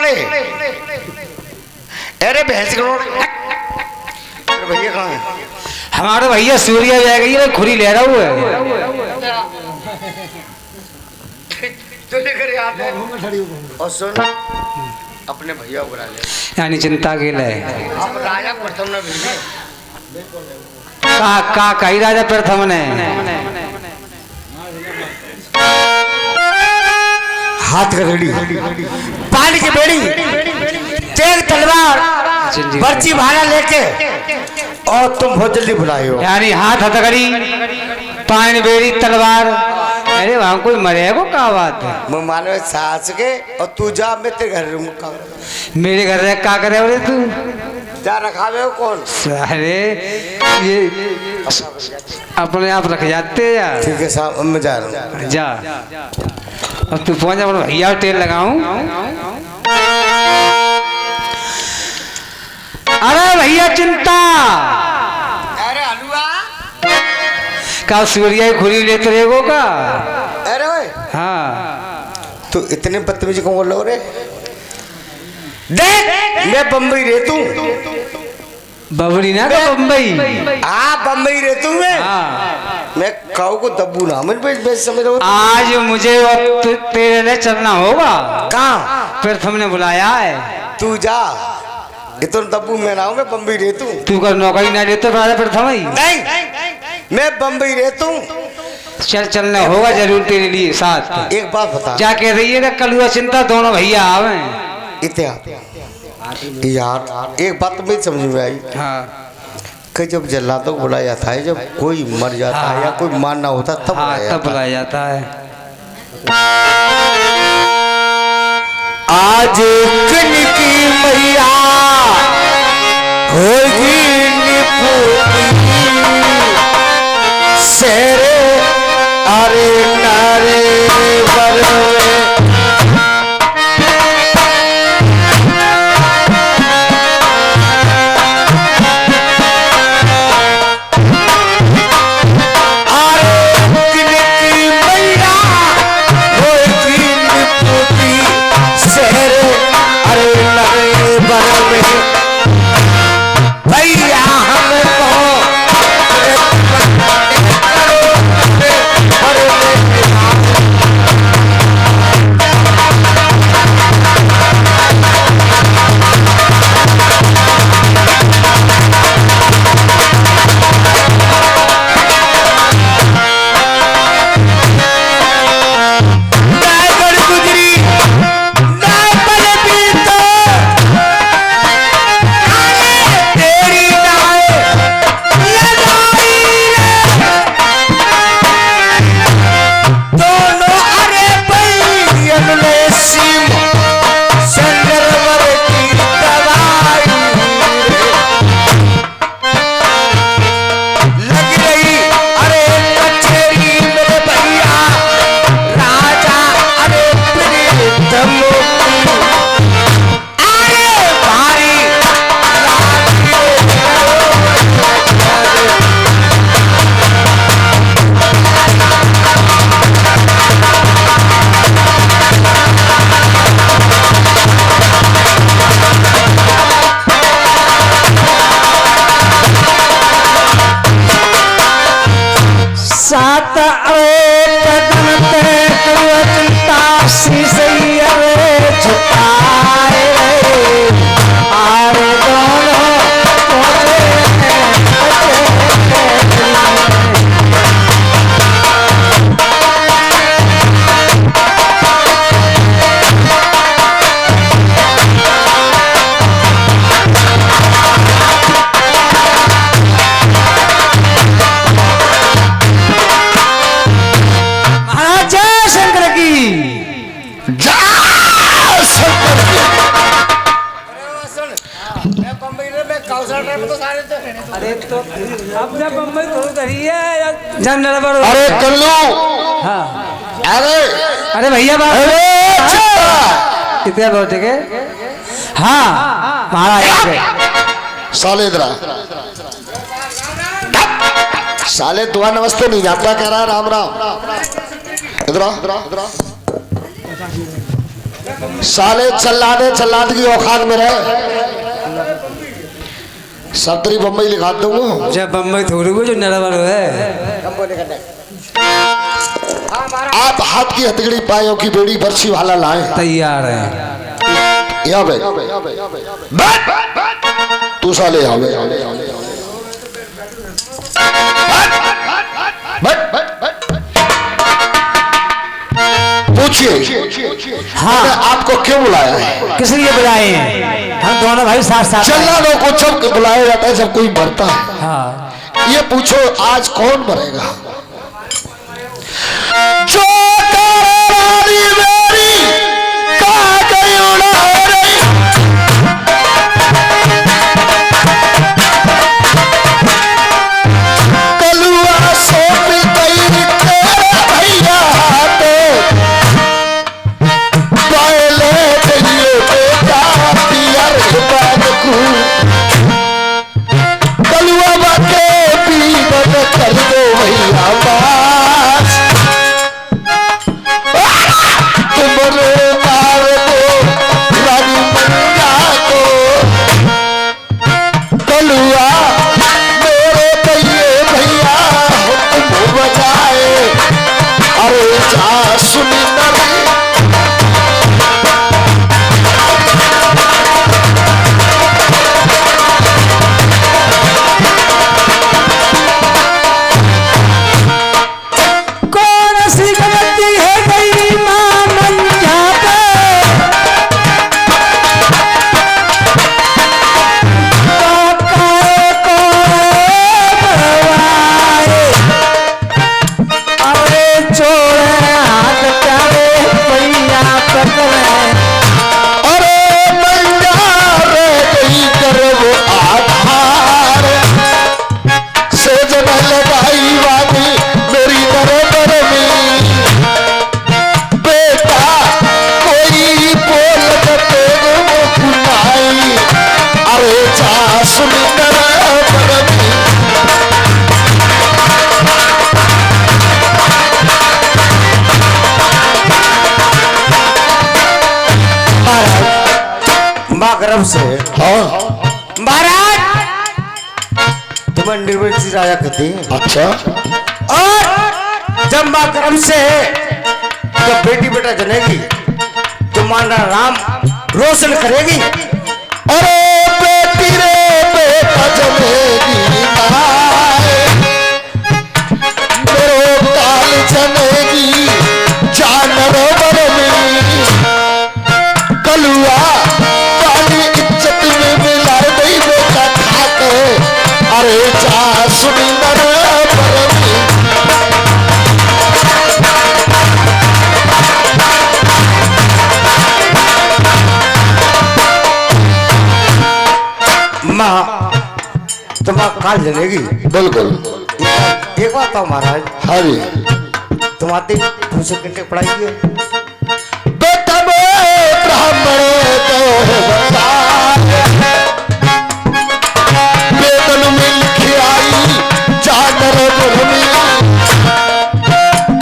करोड़े। अरे भैंस करोड़े। भैया कहाँ है? हमारे भैया सूर्या जाएगा, खुरी ले रहा है। तो लेकर आते हैं और सुन अपने भैया बुला ले, यानी चिंता के लिए अब राजा प्रथम ने भेजे का कही राजा प्रथम ने हाथ करेड़ी पानी की बेड़ी तेग तलवार पर्ची भाला लेके और तुम बहुत जल्दी बुलाए हो। यानी हाथ हथकड़ी पानी बेड़ी तलवार। अरे वहां कोई मरेगा, क्या बात है? मैं मानो सास के और तू जा, मैं तेरे घर रूँगा। मेरे घर रह क्या करे बोले तू? जा रखावे हो कौन? अरे ये अपने आप रख जाते यार। ठीक है साहब, मैं जा रहा हूँ। जा और तू पहुंच जा, भैया तेल लगाऊं। अरे भैया चिंता अरे हलवा का सूर्या ही खुली लेते रहेगो का? अरे ओए हाँ तू इतने बदतमीजी क्यों बोल रहे हो रे? देख मैं बम्बई रहतू। बबरी ना तो बम्बई। हाँ बम्बई रहतू मैं काऊ को दब्बू ना मैं बेच समझ रहा हूँ। आज मुझे तेरे लिए चलना होगा। कहाँ? प्रथम ने बुलाया है। तू जा, इतना दब्बू मैं ना हूँ, मैं बम्बई रहतू। तू कर नौकरी ना लेते राजा प्रथम ही। नहीं मैं बम्बई रहतू। चलना होगा जरूर तेरे लिए साथ। एक बात बता, क्या कह रही है ना कलुआ चिंता दोनों भैया आवे यार एक बात तो मेरी समझ में आई। हाँ कि जब जल्लादों को बुलाया जाता है, जब कोई मर जाता है या कोई मारना होता तब हाँ तब बुलाया जाता है। आज कनकी मैया होगी शेरे अरे नारे भैया अरे तो अब जब बम्बई तो कही है जब अरे कल्लू हाँ अरे भैया कितने बहुत है हाँ महाराज साले इधर साले दुआ नमस्ते नहीं जाता कह रहा राम राम इधर साले चल्लाद की औकात में रहे। सत्तरी बम्बई लिखा दूंगा। जब बम्बई थोड़ी को जो नरवर है। आप हाथ की हथकड़ी पायों की बेड़ी बर्छी वाला लाए। तैयार है। यहाँ पे तू साले यहाँ पूछिए। हाँ आपको क्यों बुलाया है? किस लिए बुलाए हैं? हम दोनों भाई साथ साथ चल्लादों को जब बुलाया जाता है जब कोई मरता है। हाँ ये पूछो आज कौन मरेगा? जो मेरी का गई उड़ा रही। कलुआ सोप गई तेरे भैया हाथे। बायले गई बेटा पियर बाग को। कलुआ बाके पी बन कर दो भैया बास। तुम्हारे मार दो रानी मंगा को। कलुआ मेरे भैया हुक्म बजाए। अरे जा सुनी नरी। कौन सी गलती है गई मां नंजा पे? काकाए को भवाए। अरे छोड़े हाथ प्यारे भैया पकड़े। अरे मंजार गई गर्व आधार। से जब लगाई वादी मेरी बराबर में। बेटा कोई बोल तेग मुकुनाई। अरे जा सुनी बराबर में। माँ गर्भ से हाँ महाराज तुम्हें निर्वंशी राजा कहते हैं। अच्छा और जब माँ गर्भ से जब बेटी बेटा जनेगी तो माना राम रोशन करेगी। अरे बेटी रे बेटा जनेगी माए। मेरो काल जनेगी जानवर में। कलुआ काली इज्जत में मिला दई बेटा खाके। अरे जा सुनी नर परमी। माँ तुम्हारा काल जनेगी। बिल्कुल। एक बात था महाराज हाँ जी। तुम आते पूछे घंटे पढ़ाई किए। बेटा ब्राह्मण वेतन में लिखी आई जानवर भूमि।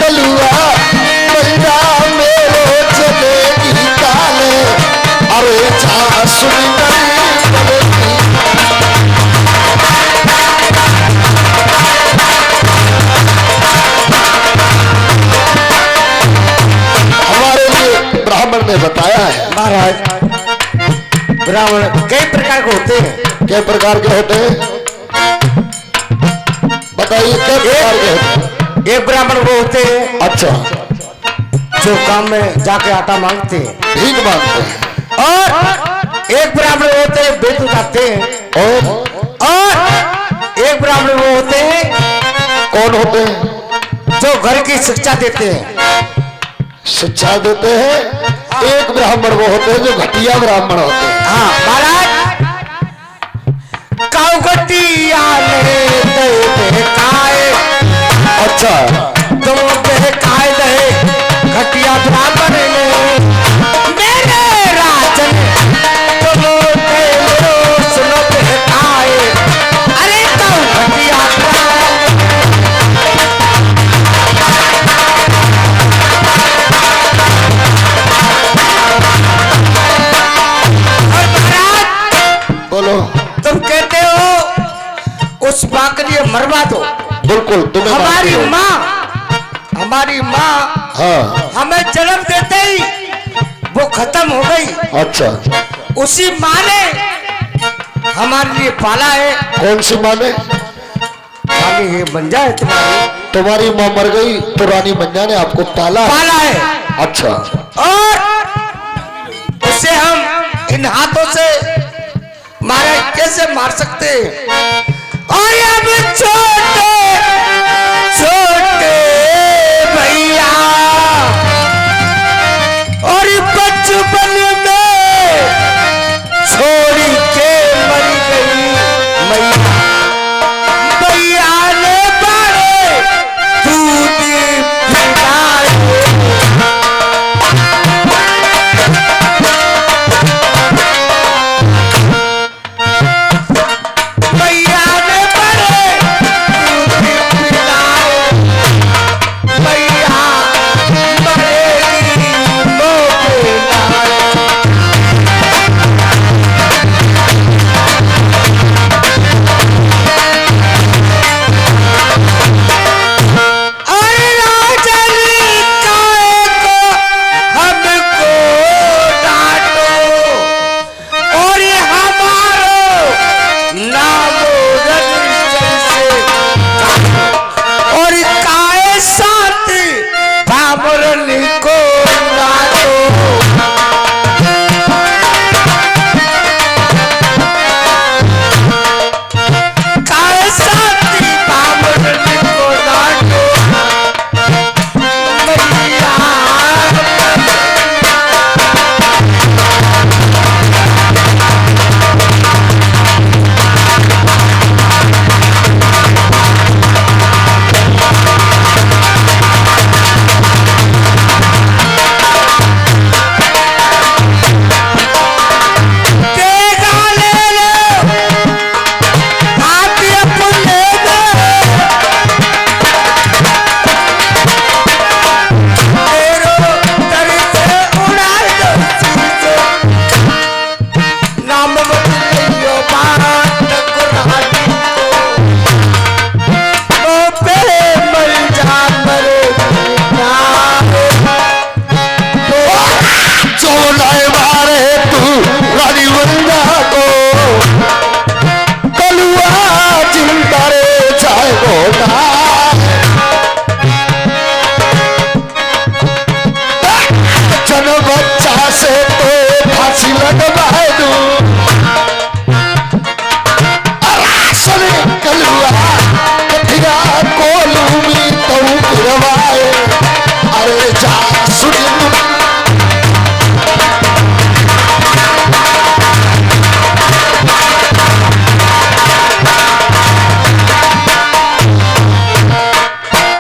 कलुआ मैया मेरो चलेगी काले। अरे जा सुनी हमारे लिए ब्राह्मण ने बताया है। महाराज ब्राह्मण कई प्रकार के होते हैं। क्या प्रकार के होते हैं बताइए? क्या प्रकार के होते हैं? एक ब्राह्मण वो होते हैं अच्छा जो काम में जाके आटा मांगते हैं। भीख मांगते हैं। और एक ब्राह्मण वो होते हैं वेद उठाते हैं। और एक ब्राह्मण वो होते हैं कौन होते हैं? जो घर की शिक्षा देते हैं। शिक्षा देते हैं। एक ब्राह्मण वो होते हैं जो घटिया ब्राह्मण होते हैं। हाँ महाराज काउगटिया ले दे काए। अच्छा तुम पे काय दे घटिया ब्राह्मण ने मेरे राजन तुम पे सुनो पे काय। अरे काउगटिया मरवा दो। बिल्कुल तुम्हें हमारी माँ हाँ हमें जन्म देते ही वो खत्म हो गई। अच्छा, उसी माँ ने हमारे लिए पाला है। कौन सी माँ ने? रानी ये मंजा है तुम्हारी माँ मर गई तो रानी मंजा ने आपको पाला है। अच्छा, और उसे हम इन हाथों से मारे कैसे मार सकते हैं? और अब छोटे छोटे भैया और बचपन में छोड़ के मर गई मैया। भैया ने बड़े दूध पिलाए। भैया ने बड़े दूध पिलाए। भैया बड़े मोह लाए। अरे राजन काहे को हमको डांटो और ये हमारो नाम रंजन से और काहे साथ भामरन को डांटो। काहे साथ भामरन को डांटो। मैया देगा ले लो आप अपन ले दो। तेरो दर से उड़ा दो चीज़ो। नाम बदलियो बात कुरानी को। ओ पे मर जा मरे ना। जो लाए मारे तू रानी मंजा को, कलुआ जिंदा रे जाए गोदा। जन बच्चा से तो फांसी लगवाए दूं। सुने कलुआ कथिया कोलू में तो गिरवाए। अरे जा सुन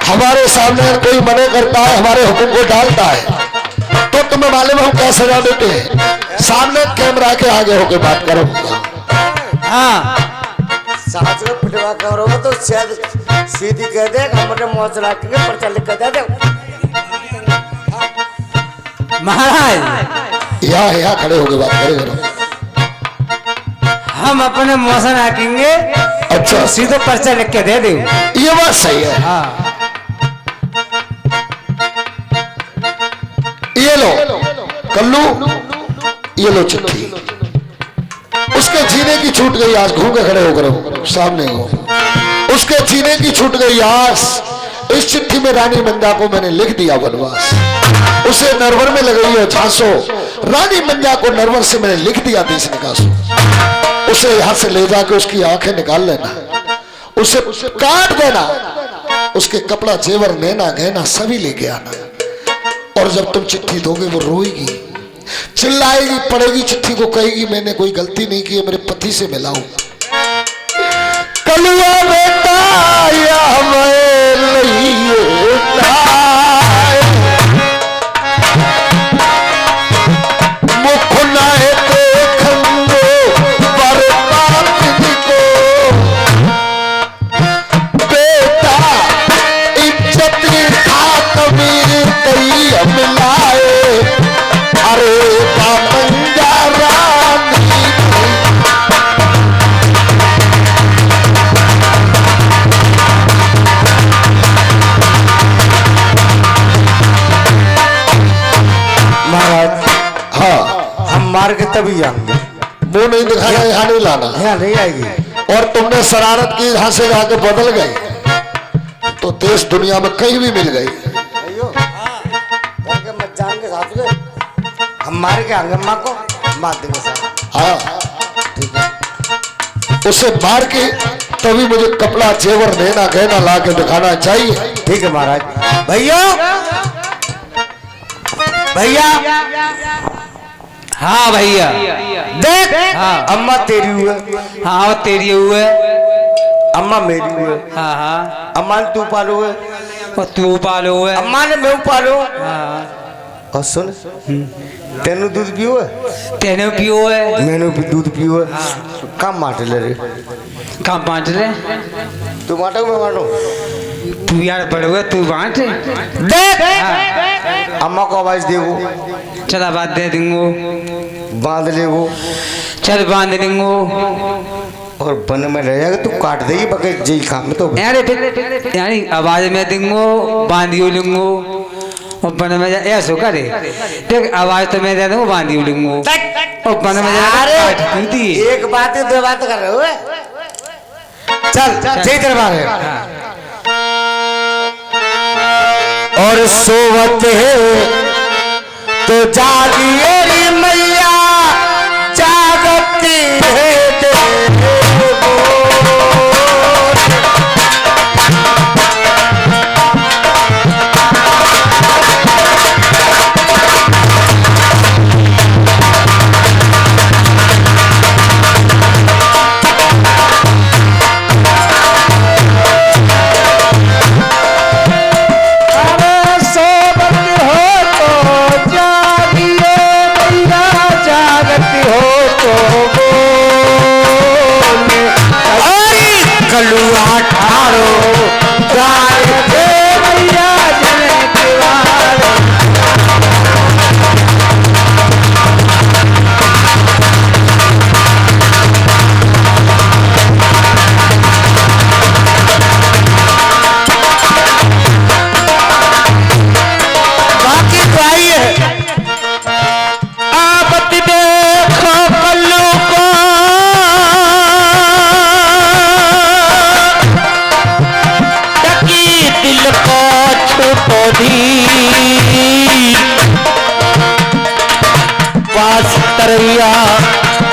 हमारे सामने कोई मना करता है, हमारे हुक्म को डालता है तो तुम्हें मालूम है हम क्या सजा देते हैं? सामने कैमरा के आगे होके बात करो। हाँ साथ में पिटवा करो तो शायद सीधी कह दे हमारे मौजला के पर्चा लिख कर दे दो। महाराज, यहाँ खड़े होके बात करे करो। हम अपने मौसन आकेंगे। अच्छा, सीधे पर्चा लिख के दे दे। ये बात सही है। हाँ ये लो कल्लू, ये लो चिट्ठी। उसके जीने की छूट गई आज। घूम के खड़े होकर सामने हो। उसके जीने की छूट गई आज। इस चिट्ठी में रानी मंजा को मैंने लिख दिया वनवास। उसे नरवर में लगाई है झांसो। रानी मंजा को नरवर से मैंने लिख दिया 30 निकासो। उसे यहां से ले जाके उसकी आंखें निकाल लेना, उसे काट देना, उसके कपड़ा जेवर नैना गहना सभी लेके आना। और जब तुम चिट्ठी दोगे वो रोएगी, चिल्लाएगी, पड़ेगी, चिट्ठी को कहेगी मैंने कोई गलती नहीं की है, मेरे पति से मिलाऊं। कलुआ बेटा या मैं मुख नाए देखंगो बर्बाद को। बेटा इज्जत था कबीर कई मिलाए। अरे बामंजा रानी हम मार के तभी आएंगे। मुंह नहीं दिखाना, यहाँ नहीं लाना। यहाँ नहीं आएगी। और तुमने शरारत की, यहाँ से जाके बदल गई तो देश दुनिया में कहीं भी मिल गई। मत जाएंगे साथ में, हम मार के आएंगे माँ को, मार देंगे साथ। हाँ उसे मार के तभी मुझे कपड़ा जेवर लेना गहना ला के दिखाना चाहिए। ठीक है महाराज। भैया भैया, हाँ भैया देख हाँ। अम्मा तेरी हुए, हाँ वो तेरी हुए, अम्मा मेरी हुए। हाँ हाँ अम्मा ने तू पालो हुए, और तू पालो हुए, अम्मा ने मैं पालो। हाँ और सुन, तेनू दूध पियो है, तेने पियो है, मैंने भी दूध पियो है। काम माटे ले रे, कहाँ बांट रहे? तू माटो मैं माटो। तू यार बड़े तू बांट। देख अम्मा को आवाज देगो, चला बात दे दूंगो, बांध लेगो, चल बांध दूंगो। और बन में रहेगा तू काट देगी बके जी काम तो। यार फिर यानी आवाज में दूंगो, बांधियो लूंगो, और बन में ऐसा करे देख, आवाज तो मैं दे दूंगा, बांधियो लूंगो, और बन में एक बात है दो बात कर रहे हो। चल जय दरबार है। और सोवत है तो जागिए रे मैया, जागती है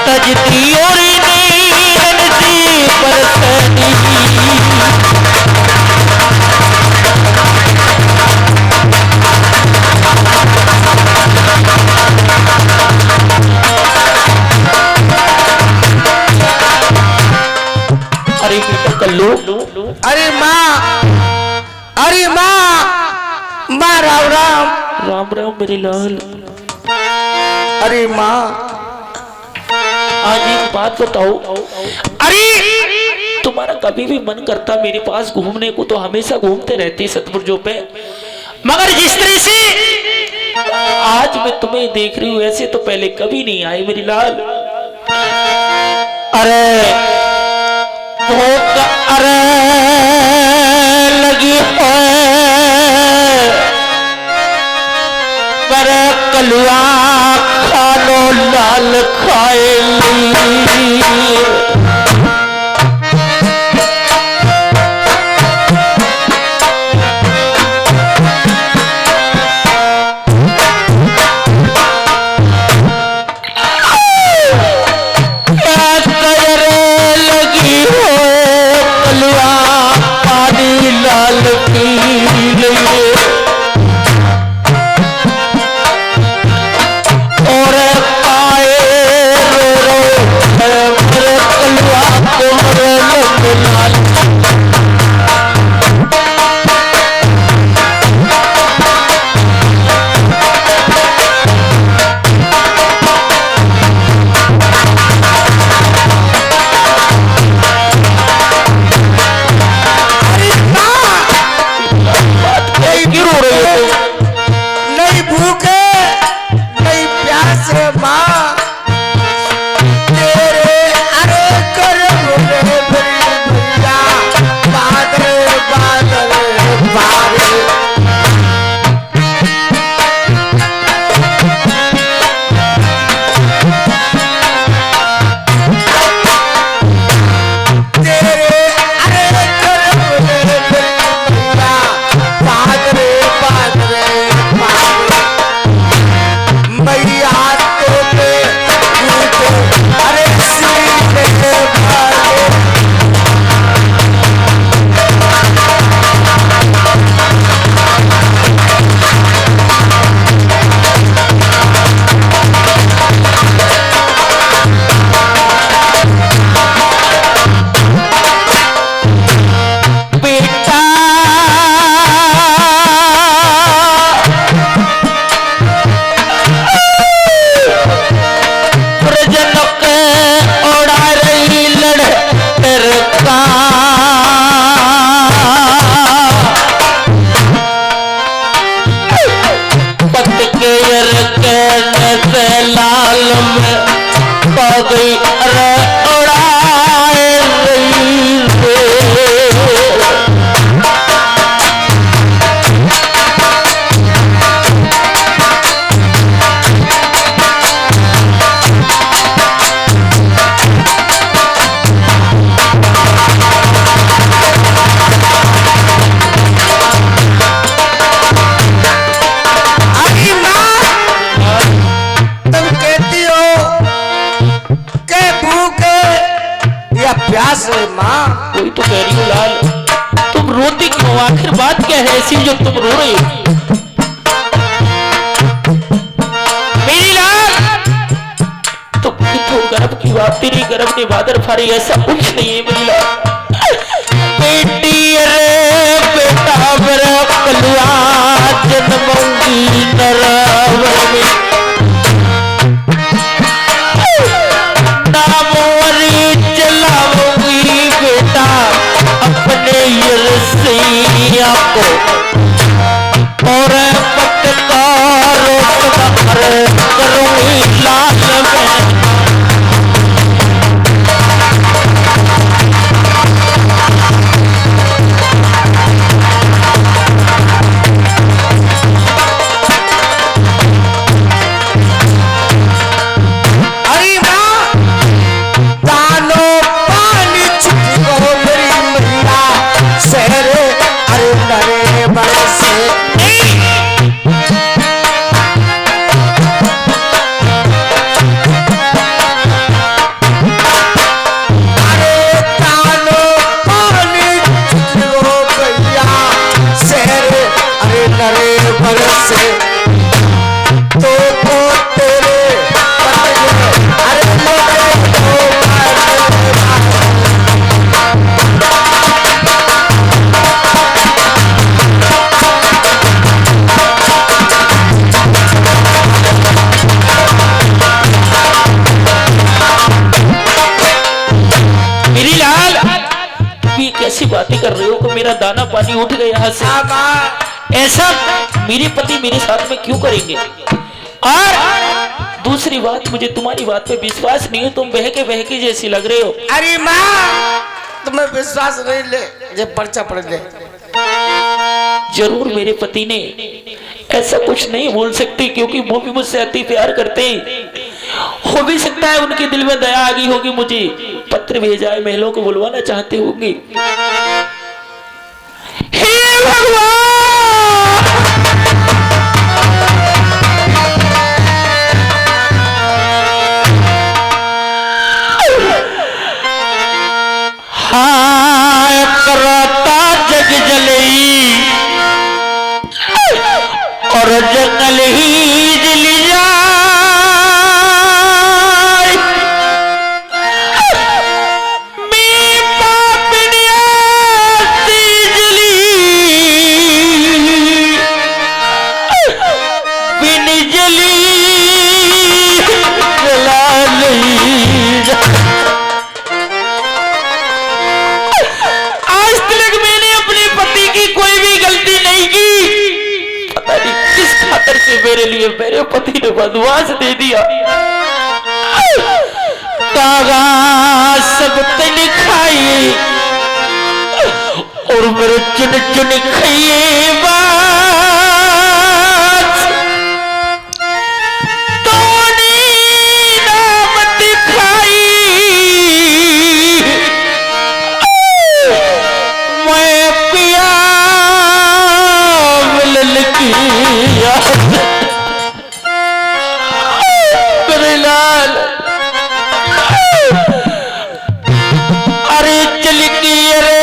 तजती और नीरन सी बरसनी। अरे बेटा कल्लू, अरे माँ, अरे माँ, माँ राम राम। राम राम मेरी लाल। अरे माँ आज एक बात बताओ, अरे तुम्हारा कभी भी मन करता मेरे पास घूमने को तो हमेशा घूमते रहते सतपुरजों पे, मगर जिस तरह से आज मैं तुम्हें देख रही हूँ ऐसे तो पहले कभी नहीं आई मेरी लाल। अरे भूख अरे लगी पर कलुआ खा लो लाल खाए और पाए रो रो से माँ। कोई तो कह रही हो लाल, तुम रोती क्यों? आखिर बात क्या है ऐसी जो तुम रो रहे हो? मेरी लाल, तुम तो गर्भ की बात, तेरी गर्भ ने बादल फाड़ी, ऐसा कुछ नहीं है मेरी लाल। बेटी रे बेटा मेरा कलुआ जन्मूंगी नरावर में, नामोरी चलाऊंगी बेटा अपने यरसिया को, और पटकारो तुम्हारे करूंगी लाल में। कैसी बातें कर रहे हो कि मेरा दाना पानी उठ गया यहाँ से? ऐसा मेरे पति मेरे साथ में क्यों करेंगे? और दूसरी बात, मुझे तुम्हारी बात पे विश्वास नहीं है, तुम बहके जैसी लग रहे हो। अरे माँ, तुम्हें विश्वास नहीं ले, ये पर्चा पढ़ ले। जरूर मेरे पति ने ऐसा कुछ नहीं बोल सकते, क्योंकि वो भी मुझसे अति प्यार करते हैं। हो भी सकता है उनके दिल में दया आ गई होगी, मुझे पत्र भेजा है, महलों को बुलवाना चाहते होंगे। हे भगवान, हाय करता जग जलई और जंगल ही जली जाए, मैं पापनिया जली बिन जली जला ली जा। आज तक मैंने अपने पति की कोई भी गलती नहीं की, पता नहीं किस खातर से मेरे लिए मेरे पति ने बदमाश दे दिया। कागा सब तन खाई और मेरे चुन चुन खाइए बात, तोनी नाम दिखाई मैं पिया मिलन की याद। मेरे लाल, अरे चल की रे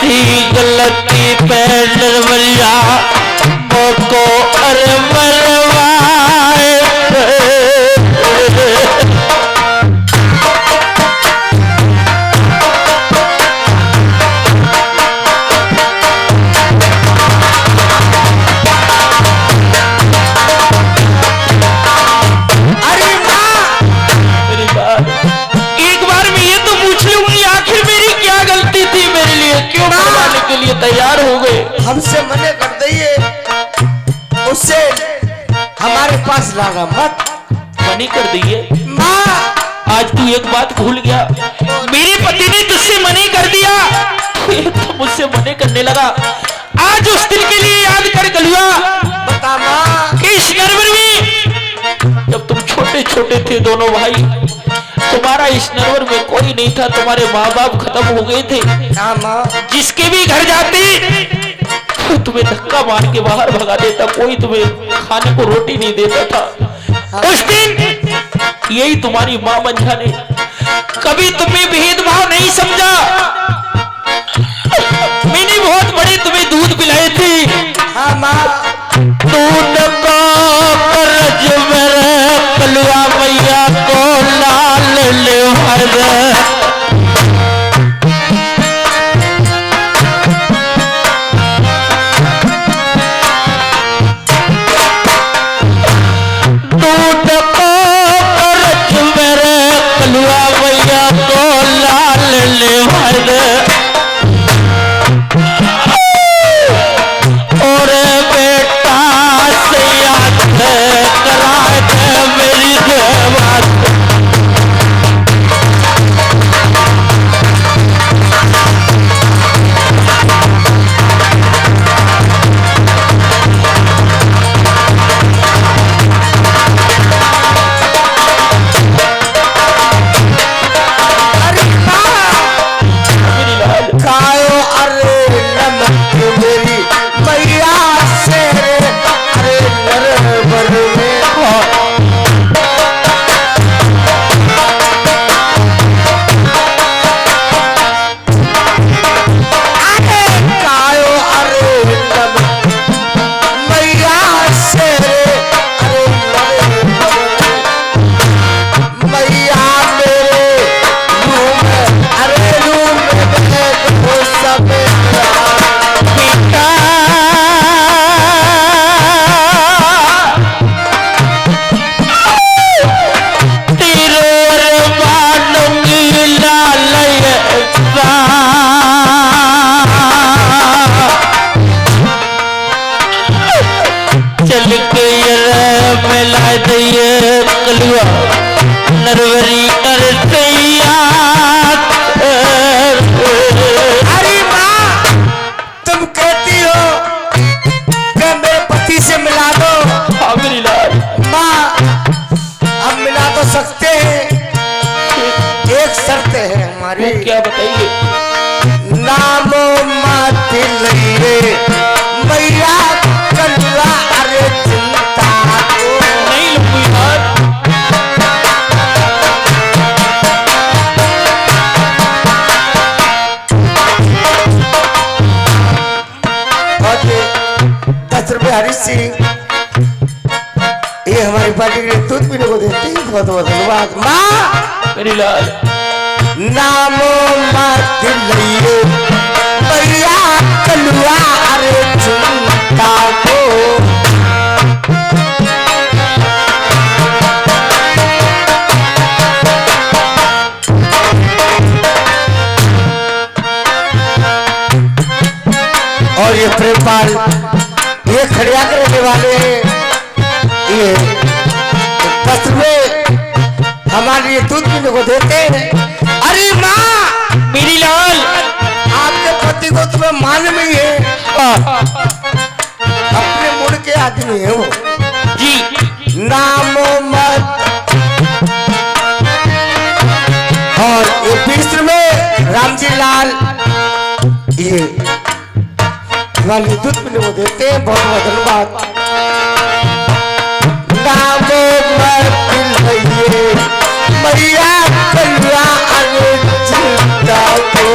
तुम्हारी गलती पे नरवरिया मोको अरे मरवाए। अरे माँ, मेरी बात एक बार मैं ये तो पूछ लूंगी, आखिर मेरी क्या गलती थी? मेरे लिए क्यों मरवाने के लिए तैयार हो गए? हमसे मने कर दइए, उससे हमारे पास लाना मत। मनी कर दिए। माँ, आज तू एक बात भूल गया, मेरे पति ने तुझसे मनी कर दिया, तो मुझसे मने करने लगा। आज उस दिन के लिए याद कर कलुआ, बता माँ। इस नरवर में जब तुम छोटे छोटे थे दोनों भाई, तुम्हारा इस नरवर में कोई नहीं था, तुम्हारे माँ बाप खत्म हो गए थे। हाँ माँ। जिसके भी घर जाते तो तुम्हें धक्का मार के बाहर भगा देता, कोई तुम्हें खाने को रोटी नहीं देता था। उस दिन यही तुम्हारी माँ मंझा ने कभी तुम्हें भेदभाव नहीं समझा। मैंने बहुत बड़े तुम्हें दूध पिलाए थे। हाँ माँ। दूध को करज मेरे कलुआ मैया को लाल ले भर। दूध को करज मेरे कलुआ मैया को लाल ले भर। और बेटा से याद करा के मेरी बात। अरे माँ, मेरी लाल खाओ अरे नमक मेरी मैया से, अरे नरवर में अरे खाओ अरे नमक मैया से, अरे नरवर में मैया मेरे रूम, अरे रूम में वो सब पिता तेरे मानूंगी लालय चल के मिला दिए कलुआ नरवरी करतैया। अरे माँ, तुम कहती हो कि मेरे पति से मिला दो। हाँ मेरी लाल, माँ, हम मिला तो सकते हैं, एक शर्त है हमारी। क्या बताइए? नामो मत लइए मैया कलुआ अरे चिंता को। नहीं लूंगी यार। और ये 10 रुपए हरी सिंह, ये हमारी पार्टी के लिए दूध पीने को देते हैं। बहुत बहुत धन्यवाद माँ। मेरी लाल, नामो मत लइए मैया कलुआ अरे चिंता को। और ये प्रेमपाल, ये खड़िया के रहने वाले हैं, ये 10 रुपए हमारे लिए दूध पीने को देते हैं। अरे माँ, मेरी लाल, आपके पति को तुम्हें मालूम ही है, अपने मुड़ के आदमी है वो। जी नामो मत। और ये 20 रुपए रामजी लाल, ये हमारे दूध पीने को देते हैं। बहुत बहुत धन्यवाद। नामो मत लइए मैया कलुआ अरे चिंता को।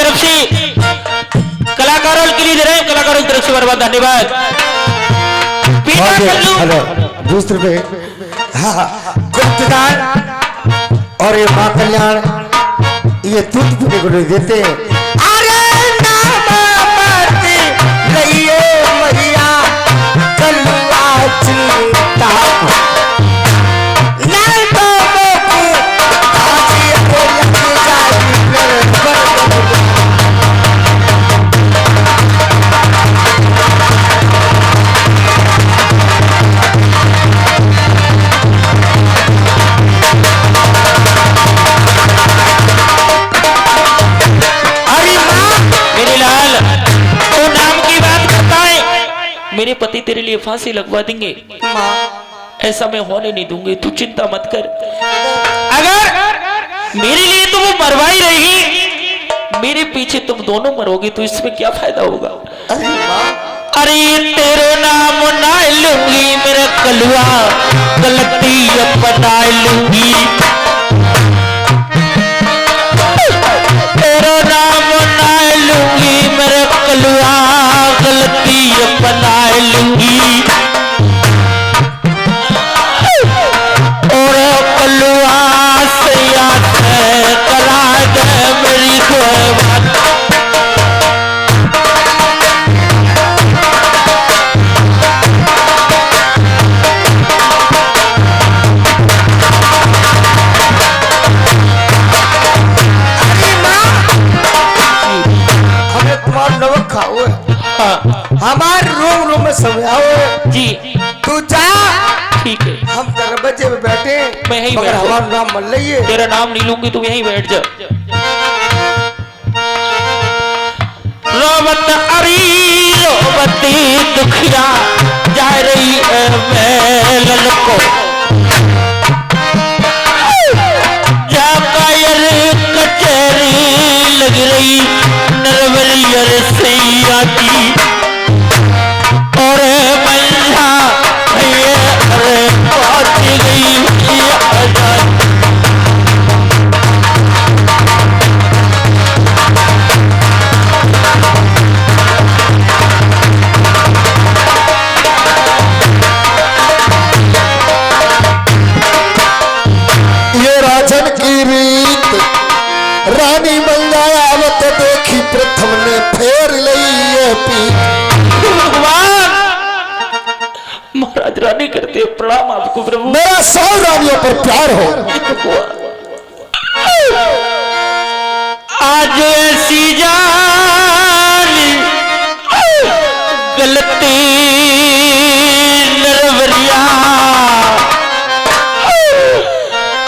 तरफ से कलाकारों के लिए दे रहे हैं, कलाकारों की तरफ से बर्बाद धन्यवाद। पीता कल्लू हेलो दूसरे पे हाँ गुप्तदान और ये माँ कल्याण ये दूध पीने को नहीं देते हैं। अरे नाम मत लइए मैया कलुआ चिंता नहीं तो मोकू आजी को लगे जाए मेरे पति तेरे लिए फांसी लगवा देंगे, ऐसा मैं होने नहीं दूंगी, तू चिंता मत कर। अगर मेरे लिए तो वो मरवाई रही, मेरे पीछे तुम दोनों मरोगे तो इसमें क्या फायदा होगा। अरे तेरा नाम ना लूंगी मेरा कलुआ, गलती अपना लूंगी। तेरा नाम ना लूंगी मेरा कलुआ, गलती अपना लूंगी। और कलुआ से याद करा दे मेरी कोई बात। हमारे रूम में समझाओ जी, तू जा। ठीक है, हम दरवाजे में बैठे, मैं यहीं मगर बैठ हमारा नाम मत लइए। तेरा नाम नहीं लूंगी, तुम यहीं बैठ जा। रोबत अरी रोबती दुखिया जा रही है मेलन को, जा कायर कचहरी लग रही नरवरियर सैया की। और मैया अरे पहुंच गई ये राजन की रीत रानी मंगायावत देखी प्रथम ने फेर लई पी। भगवान महाराज रानी करते प्रणाम आपको प्रभु। मेरा 100 रानियों पर प्यार हो। आज ऐसी जान गलती नरवरिया,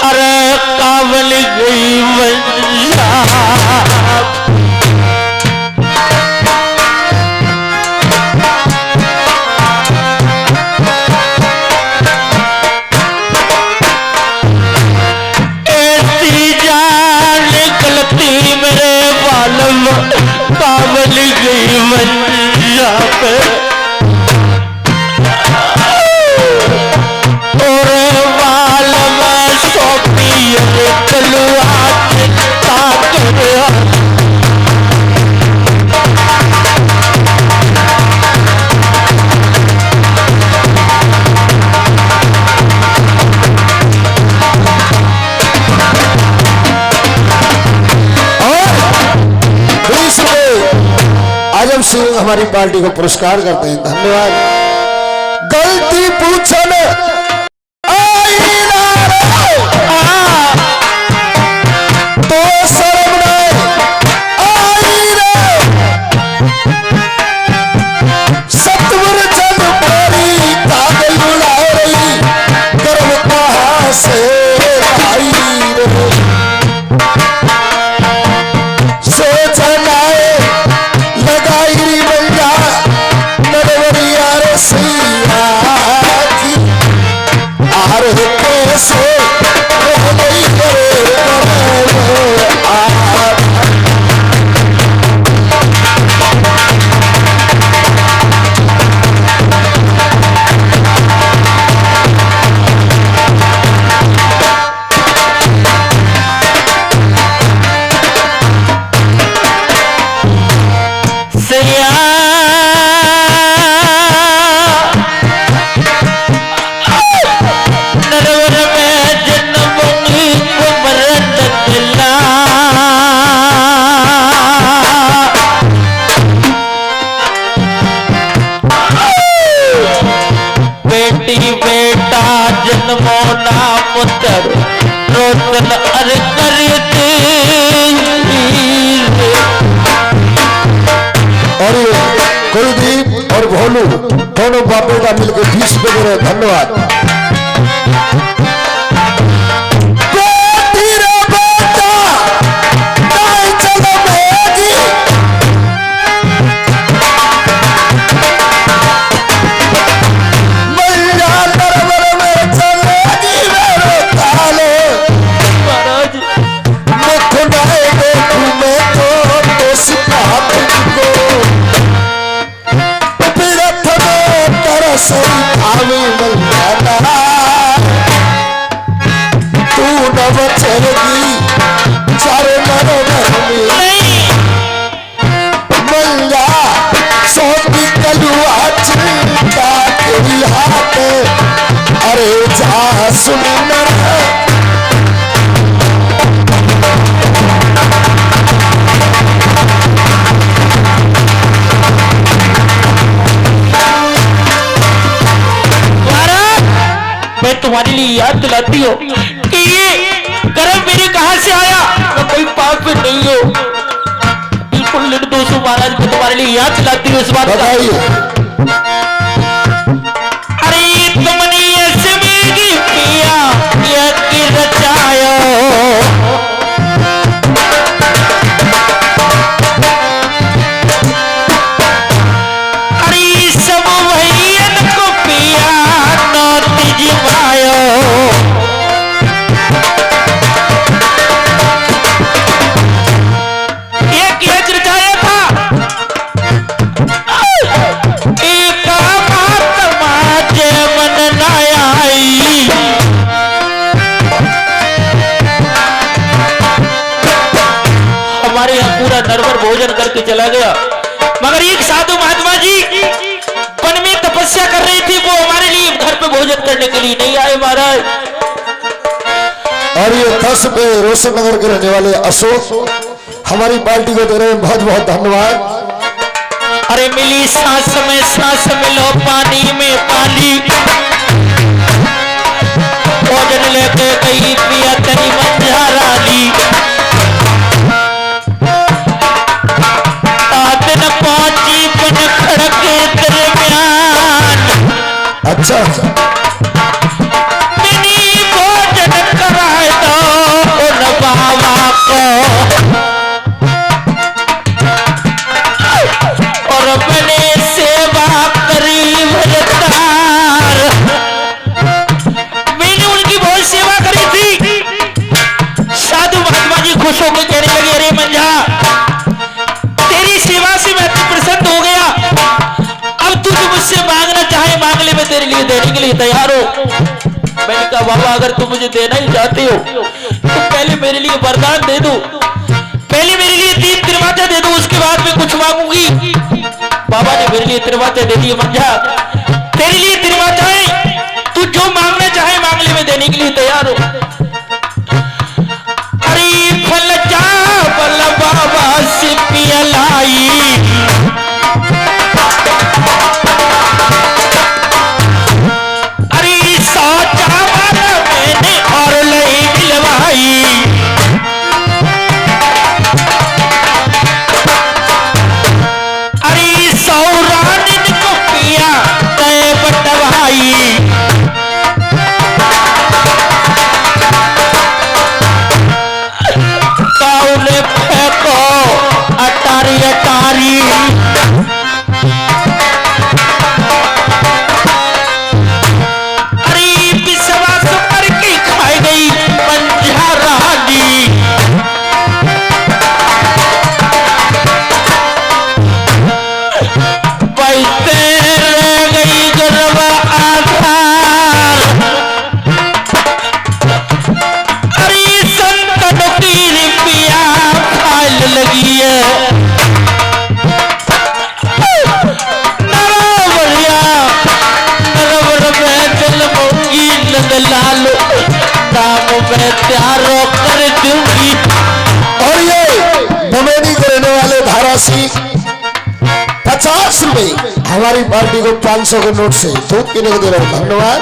अरे काबल गई मंजा। काबल गई मंजा पे और वाल में सौंपी कलुआ चिंता कर। आजम सिंह हमारी पार्टी को पुरस्कार करते हैं, धन्यवाद। गलती पूछन आई ना तो शर्म नहीं आई रे, सतवर जन परी कागल बुला रही गर्व कहाँ से आई रे। जन्मो नाम तर रोशन अर करते। और ये कुलदीप और भोलू दोनों बाप बेटा मिलकर 20 रुपए दे रहे हैं। धन्यवाद। अरे जा सुंदर मैं तुम्हारे लिए याद दिलाती हूँ कि ये गर्व मेरे कहां से आया। मैं कोई पाप में नहीं हो, बिल्कुल निर्दोष हूँ महाराज। मैं तुम्हारे लिए याद दिलाती हूँ इस बात का। अरे तुमने ऐसे मेरी पिया ये की रचायो, अरे सब भैयन को पिया नौती जिवायो। एक यज्ञ रचाया था, एक महात्मा जय मन नाई। हमारे यहाँ पूरा नरवर भोजन करके चला गया, मगर एक साधु महात्मा जी वन में तपस्या कर रही थी, वो हमारे लिए घर पे भोजन करने के लिए नहीं आए महाराज। और ये 10 पे रोशन नगर के रहने वाले अशोक हमारी पार्टी को दे रहे हैं। बहुत बहुत धन्यवाद। अरे मिली सांस में सांस मिलो पानी में पानी, भोजन लेके गई पिया तेरी मंझा रानी। दिन पहुंची बन खड़के दरमियान, अच्छा मिनी भोजन कराए दो उन बाबा को, और मैंने सेवा करी भजतार। मैंने उनकी बहुत सेवा करी थी। साधु महात्मा जी खुश होकर कहने लगे, अरे मंझा तेरी सेवा से मैं तो प्रसन्न हो गया, अब तू जो मुझसे मांगना चाहे मांग ले, मैं तेरे लिए देने के लिए तैयार हो। मैंने कहा बाबा अगर तुम मुझे देना ही चाहते हो तो पहले मेरे लिए वरदान दे दो, पहले मेरे लिए 3 त्रिमाचा दे दो, उसके बाद मैं कुछ मांगूंगी। बाबा ने मेरे लिए त्रिमाचा दे दिए। मंझा तेरे लिए त्रिमाचा है, तू जो मांगना चाहे मांग ले, मैं देने के लिए तैयार हो। अरे फल जा बल बाबा से पियलाई, अरे सोचा मैंने और लई मिलवाई। अरे सौरानिन को पिया तय बटवाई, काउले फेंको अटारी अटारी। अरे विश्वास पर की खाई गई मंझा रानी। पैसे रह गई गर्व आधार, अरे संतन की रिपिया फाइल लगी है। नरवरिया नरवर में जलमूंगी, नंदलाल दाम में प्यारो कर दूंगी। और ये बमेनी के रहने वाले धारासी 50 रुपए हमारी पार्टी को 500 के नोट से दूध पीने को दे रहे हैं। धन्यवाद।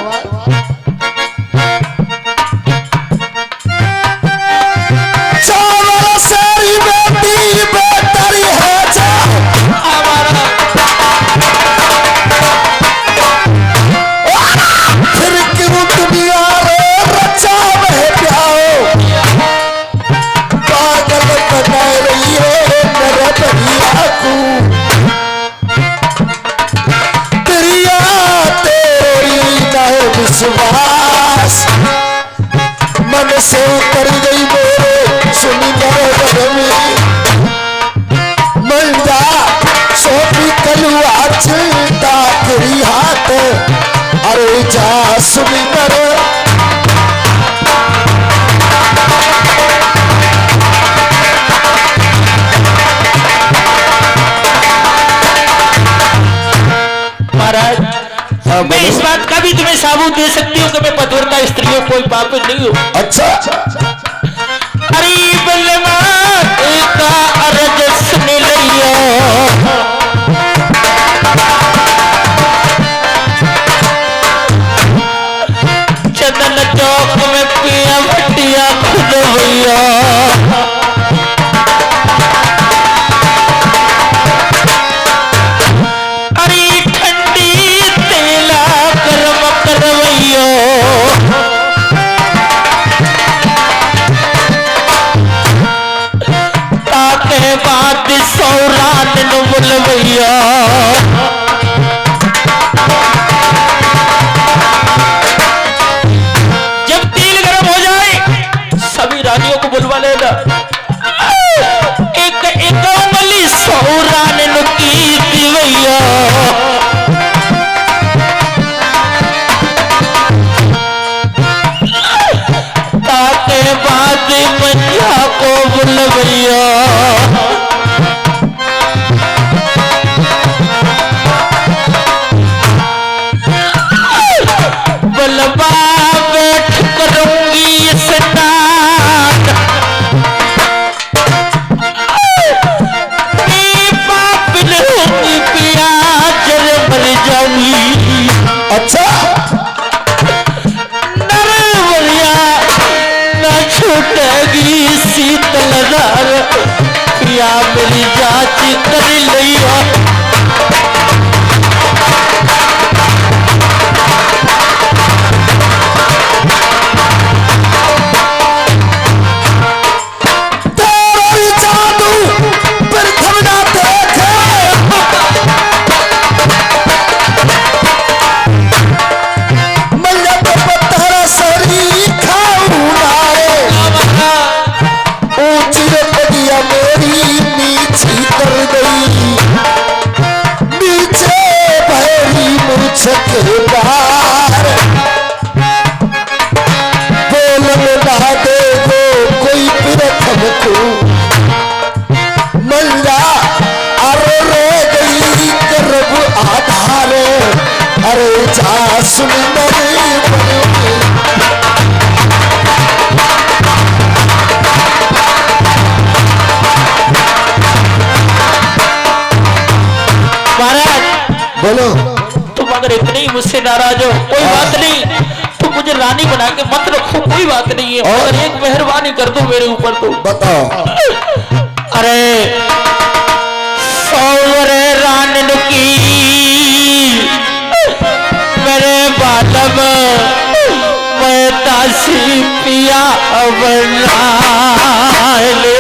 जा सुंदर महाराज मैं इस बात का भी तुम्हें साबूत दे सकती हूँ कि मैं पतिव्रता स्त्रियों कोई पाप नहीं हूँ। अच्छा अरे बलवान का अर्ज सुन लियो चंदन चौक में पिया भटिया खुद भैया भैया जब तेल गर्म हो जाए सभी रानियों को बुलवा लेना। एक एक उंगली सौरान की भैया ताके बाद मैया को बुलवैया अच्छा नरवरिया न छूटेगी शीतलधार प्रिया मेरी जांच कर लिया अरे जा सुंदर महाराज बोलो तुम अगर इतने ही मुझसे नाराज हो कोई बात नहीं तुम मुझे रानी बना के मत रखो कोई बात नहीं है और एक मेहरबानी कर दो मेरे ऊपर तो बताओ। अरे सौवरे रानी की मेरे बालम मैं तासी पिया बना ले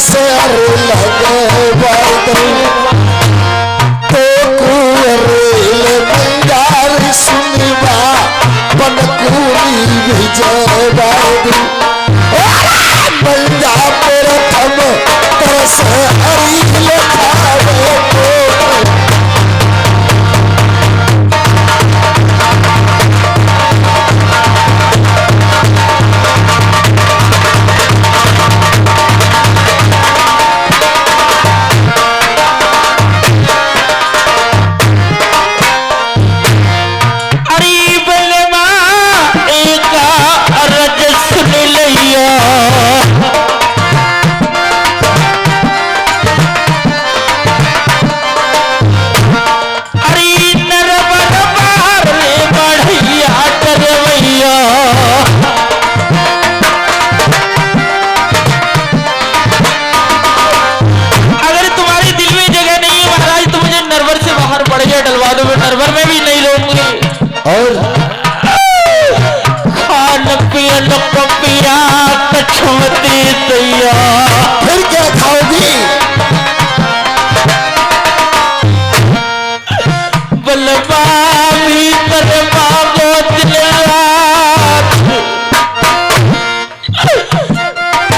से लगे तो कुरेल बंगार सुनवा बनकुरी विजय बादू बंजा प्रथम तरस हरी लखावे रहमती दैया। फिर क्या खाओगी? बलवा भीतर मांगो दिन रात,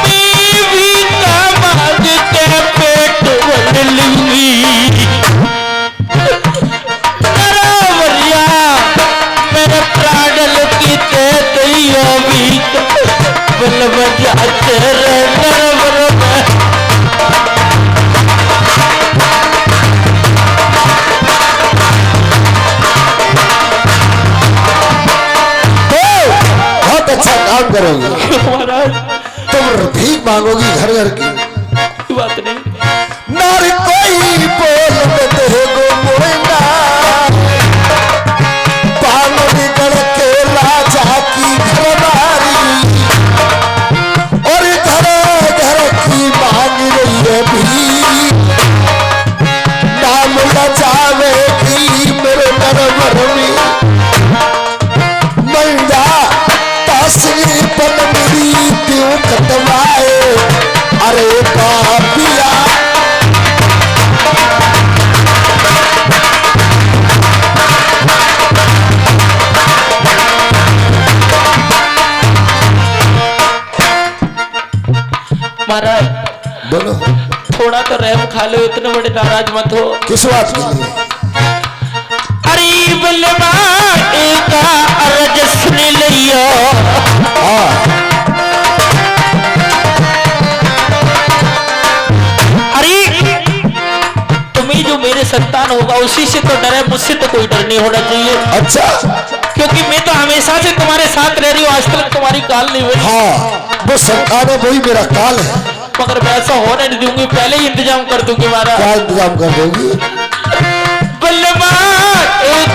बीवी का मांग के पेट भर लूंगी। बराबरिया मेरे प्राणल की ते दैया भी बलवा जाते रहे नरवर में। बहुत अच्छा काम करोगी। महाराज तुम भीख मांगोगी घर घर की। कोई बात नहीं। नारी कोई बोल में देगो मोइना, पानो निकल के राजा की घरवारी, और घर घर की मांग रही है भी, नाम लजावेगी मेरे नरवर में। मंडा तासरी पन मेरी क्यों कटवाए, अरे पापिया। महाराज बोलो, थोड़ा तो रहम खा लो, इतने बड़े नाराज मत हो। किस बात के लिए? अरे बलवा का अर्ज सुन लियो। हाँ, अरे तुम्हें जो मेरे संतान होगा उसी से तो डर है, मुझसे तो कोई डर नहीं होना चाहिए। अच्छा। क्योंकि मैं तो हमेशा से तुम्हारे साथ रह रही हूँ, आज तक तुम्हारी काल नहीं हुई। हाँ, वो संतान है, वही मेरा काल है। मगर मैं ऐसा होने नहीं दूंगी, पहले ही इंतजाम कर दूंगी महाराज। क्या इंतजाम कर दोगी? बलवा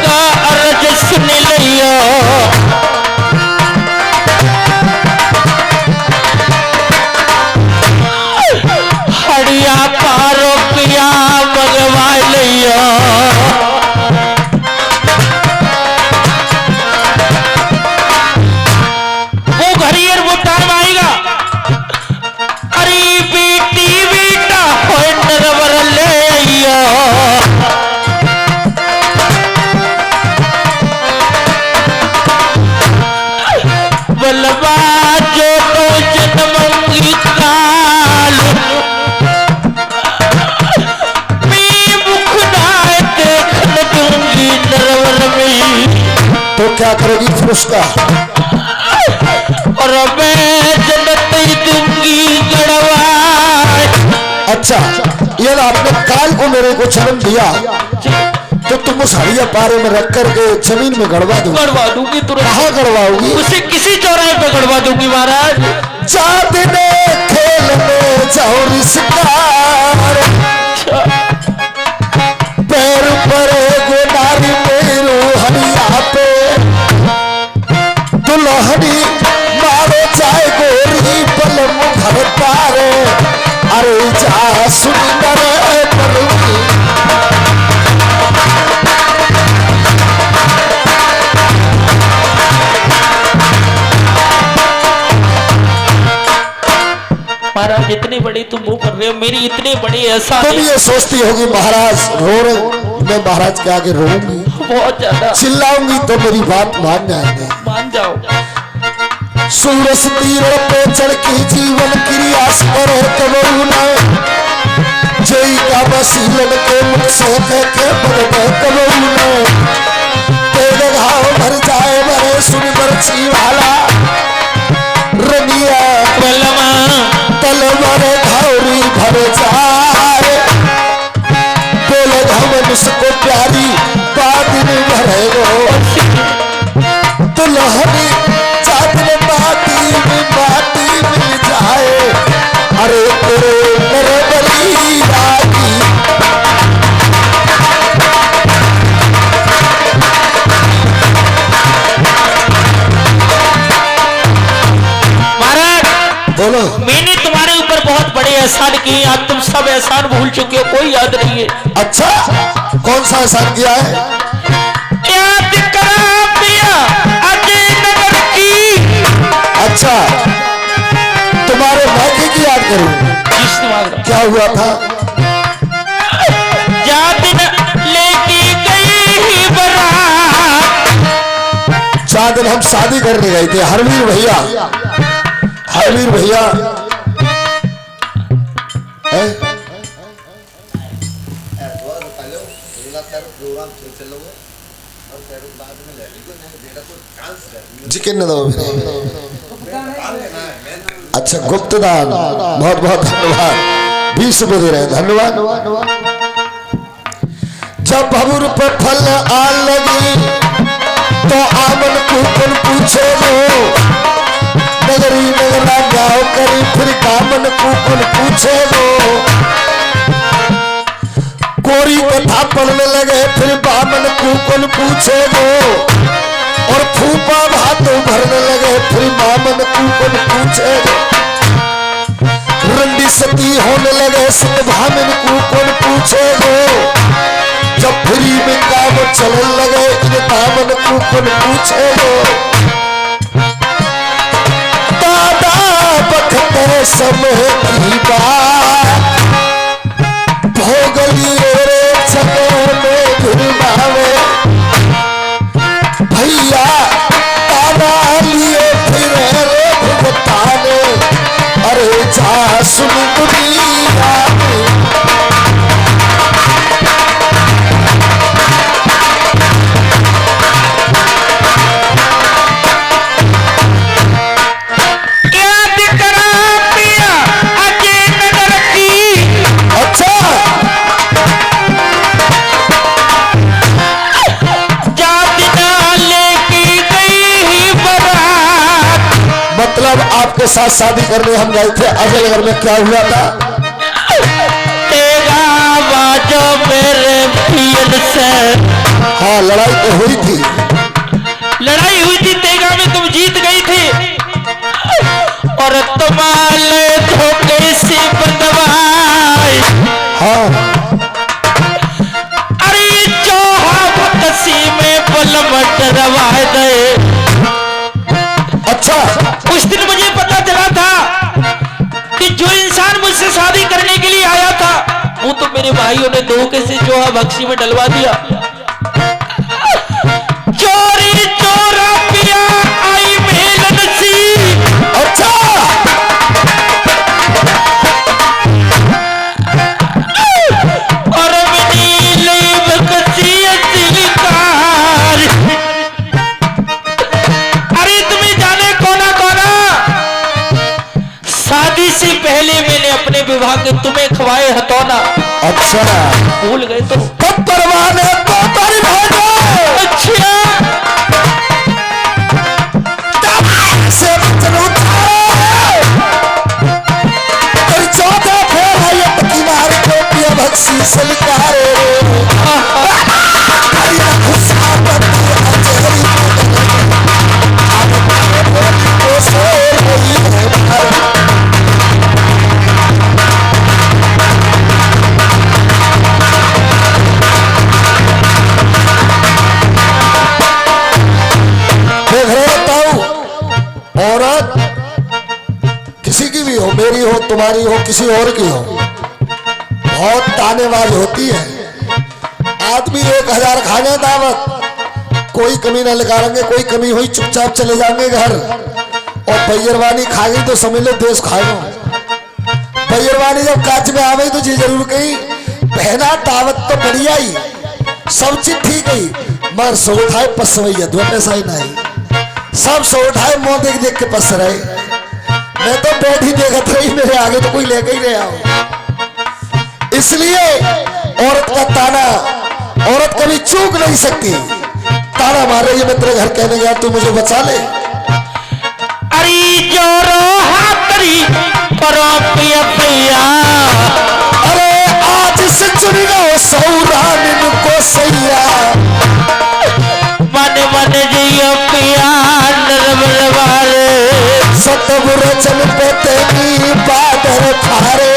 का अर्ज सुन लियो। हड़िया पारो पिया मगवा लियो। वो घड़ी और वो टाइम आएगा। अरे बेटी बेटा हो नरवर ले आइयो। बलवा जो तो जन्मंगी काल, मैं मुख ना देख न दूंगी नरवर में। तो क्या करोगी फिर उसका? और मैं जन्नत ही दूंगी गड़वा। अच्छा, ये ना आपने काल को मेरे को जन्म दिया, तो तुम उस हड़िया पारे में रख करके जमीन में गड़वा दूंगी। गड़वा दूंगी तुरंत। कहाँ गड़वाओगी? उसे किसी चौराहे पे गड़वा दूंगी महाराज। चाँद ने खेल में जाओ रिश्तेदार, पैर पर गोदारी मेरो हरिया पे, दुल्हनी मारो चाहे गोरी पल मुखर पारे, अरे जा सुंदर पलुकी। महाराज इतनी बड़ी तुम वो कर रहे हो, मेरी इतनी बड़ी ऐसा तुम ये सोचती होगी महाराज रो रहे, मैं महाराज के आगे रोऊंगी, बहुत ज्यादा चिल्लाऊंगी तो मेरी बात मान जाएंगे। मान जाओ। सूरज तीर पे चढ़ की जीवन क्रिया पर कबूना, जय का वसीलन के मुख से के बदले कबूना, तेरे घाव भर जाए मरे सुन बरछी वाला, रनिया बलवा तलवार घावरी भर जाए, बोले धमन उसको प्यारी बादिन भरे गो, दुल्हनी चाँद में माटी मिल जाए, अरे तेरे मेरे बली रागी। महाराज बोलो, मैंने तुम्हारे ऊपर बहुत बड़े एहसान किए, आज तुम सब एहसान भूल चुके हो, कोई याद नहीं है। अच्छा कौन सा एहसान किया है? याद करा पिया अजय नगर की। अच्छा तुम्हारे हुआ था? जादिन लेके गई बारात। 4 दिन हम शादी करने गए थे। हरवीर भैया जी किन्ने दो। अच्छा गुप्तदान, बहुत बहुत धन्यवाद। 20 रुपये दे रहे हैं, धन्यवाद। जब भवुर पर फल आन लगी तो आमन कुकन पूछे वो, नगरी नगरा गाँव करी फिर कामन कुकन पूछे वो। कोरी कथा पढ़ने लगे फिर बामन कुकन पूछे वो, और फूफा भातों भरने लगे फिर बामन कुकन पूछे वो। रंडी सती होने लगे सतभामिन कुकन पूछे वो, जब फ्री में काम चलने लगे इन दामन कुकन पूछे वो। दादा बखते समय की बात भोगली रे जगह में घुरवावे। भैया ताना लिए फिर रे भुगताने, अरे जा सुन दुनिया आपके साथ शादी करने हम गए थे अजयनगर में। क्या हुआ था? तेरा बाजो मेरे पियल से। हाँ लड़ाई तो हुई थी, तेगा में तुम जीत गई थी और तुम्हारे धोखे से बदवाई। हाँ अरे चौहा बकसी में बलमट रवाए दे। अच्छा उस दिन मुझे पता चला था कि जो इंसान मुझसे शादी करने के लिए आया था वो तो मेरे भाइयों ने धोखे से चोहा बक्सी में डलवा दिया। चोरी चोरा पिया आई मेलन सी। अच्छा और मिनी लेब कसी असिलकार। अरे तुम्हें जाने कोना शादी से पहले मैंने अपने विवाह के तुम्हें खवाए हथौना। अच्छा भूल गए तुम? तब परवाने तो तारी भाजो। अच्छा से बचनो तेरी 14 फेर है ये पकी मार को पिया भक्सी सलकारे। हरी खुशा पति अजहरी को से रही है। औरत किसी की भी हो, मेरी हो, तुम्हारी हो, किसी और की हो, बहुत तानेबाज होती है। आदमी 1000 खाने दावत, कोई कमी ना निकालेंगे, कोई कमी हुई चुपचाप चले जाएंगे घर। और बैरवानी खा गई तो समझ लो देश खाएगा। बैरवानी जब काच में आ गई तो जी जरूर कही पहना दावत तो बढ़िया ही, सब चीज ठीक ही, मगर सो उठाए पसवैया दो पैसा ही नहीं। सब सो उठाए मुंह देख देख के पस रहे। मैं तो बैठी देखत रही, मेरे आगे तो कोई लेके ही नहीं आओ। इसलिए औरत का ताना, औरत कभी चूक नहीं सकती। ताना मारे ये मैं तेरे घर कहने गया तू मुझे बचा ले। अरे जोरो हाथरी परो पिया पिया। अरे आज से चुनी लो सौरान को सैया। मन मन जियो पिया नरवारे। सतबुर चल पे तेरी बादर खारे।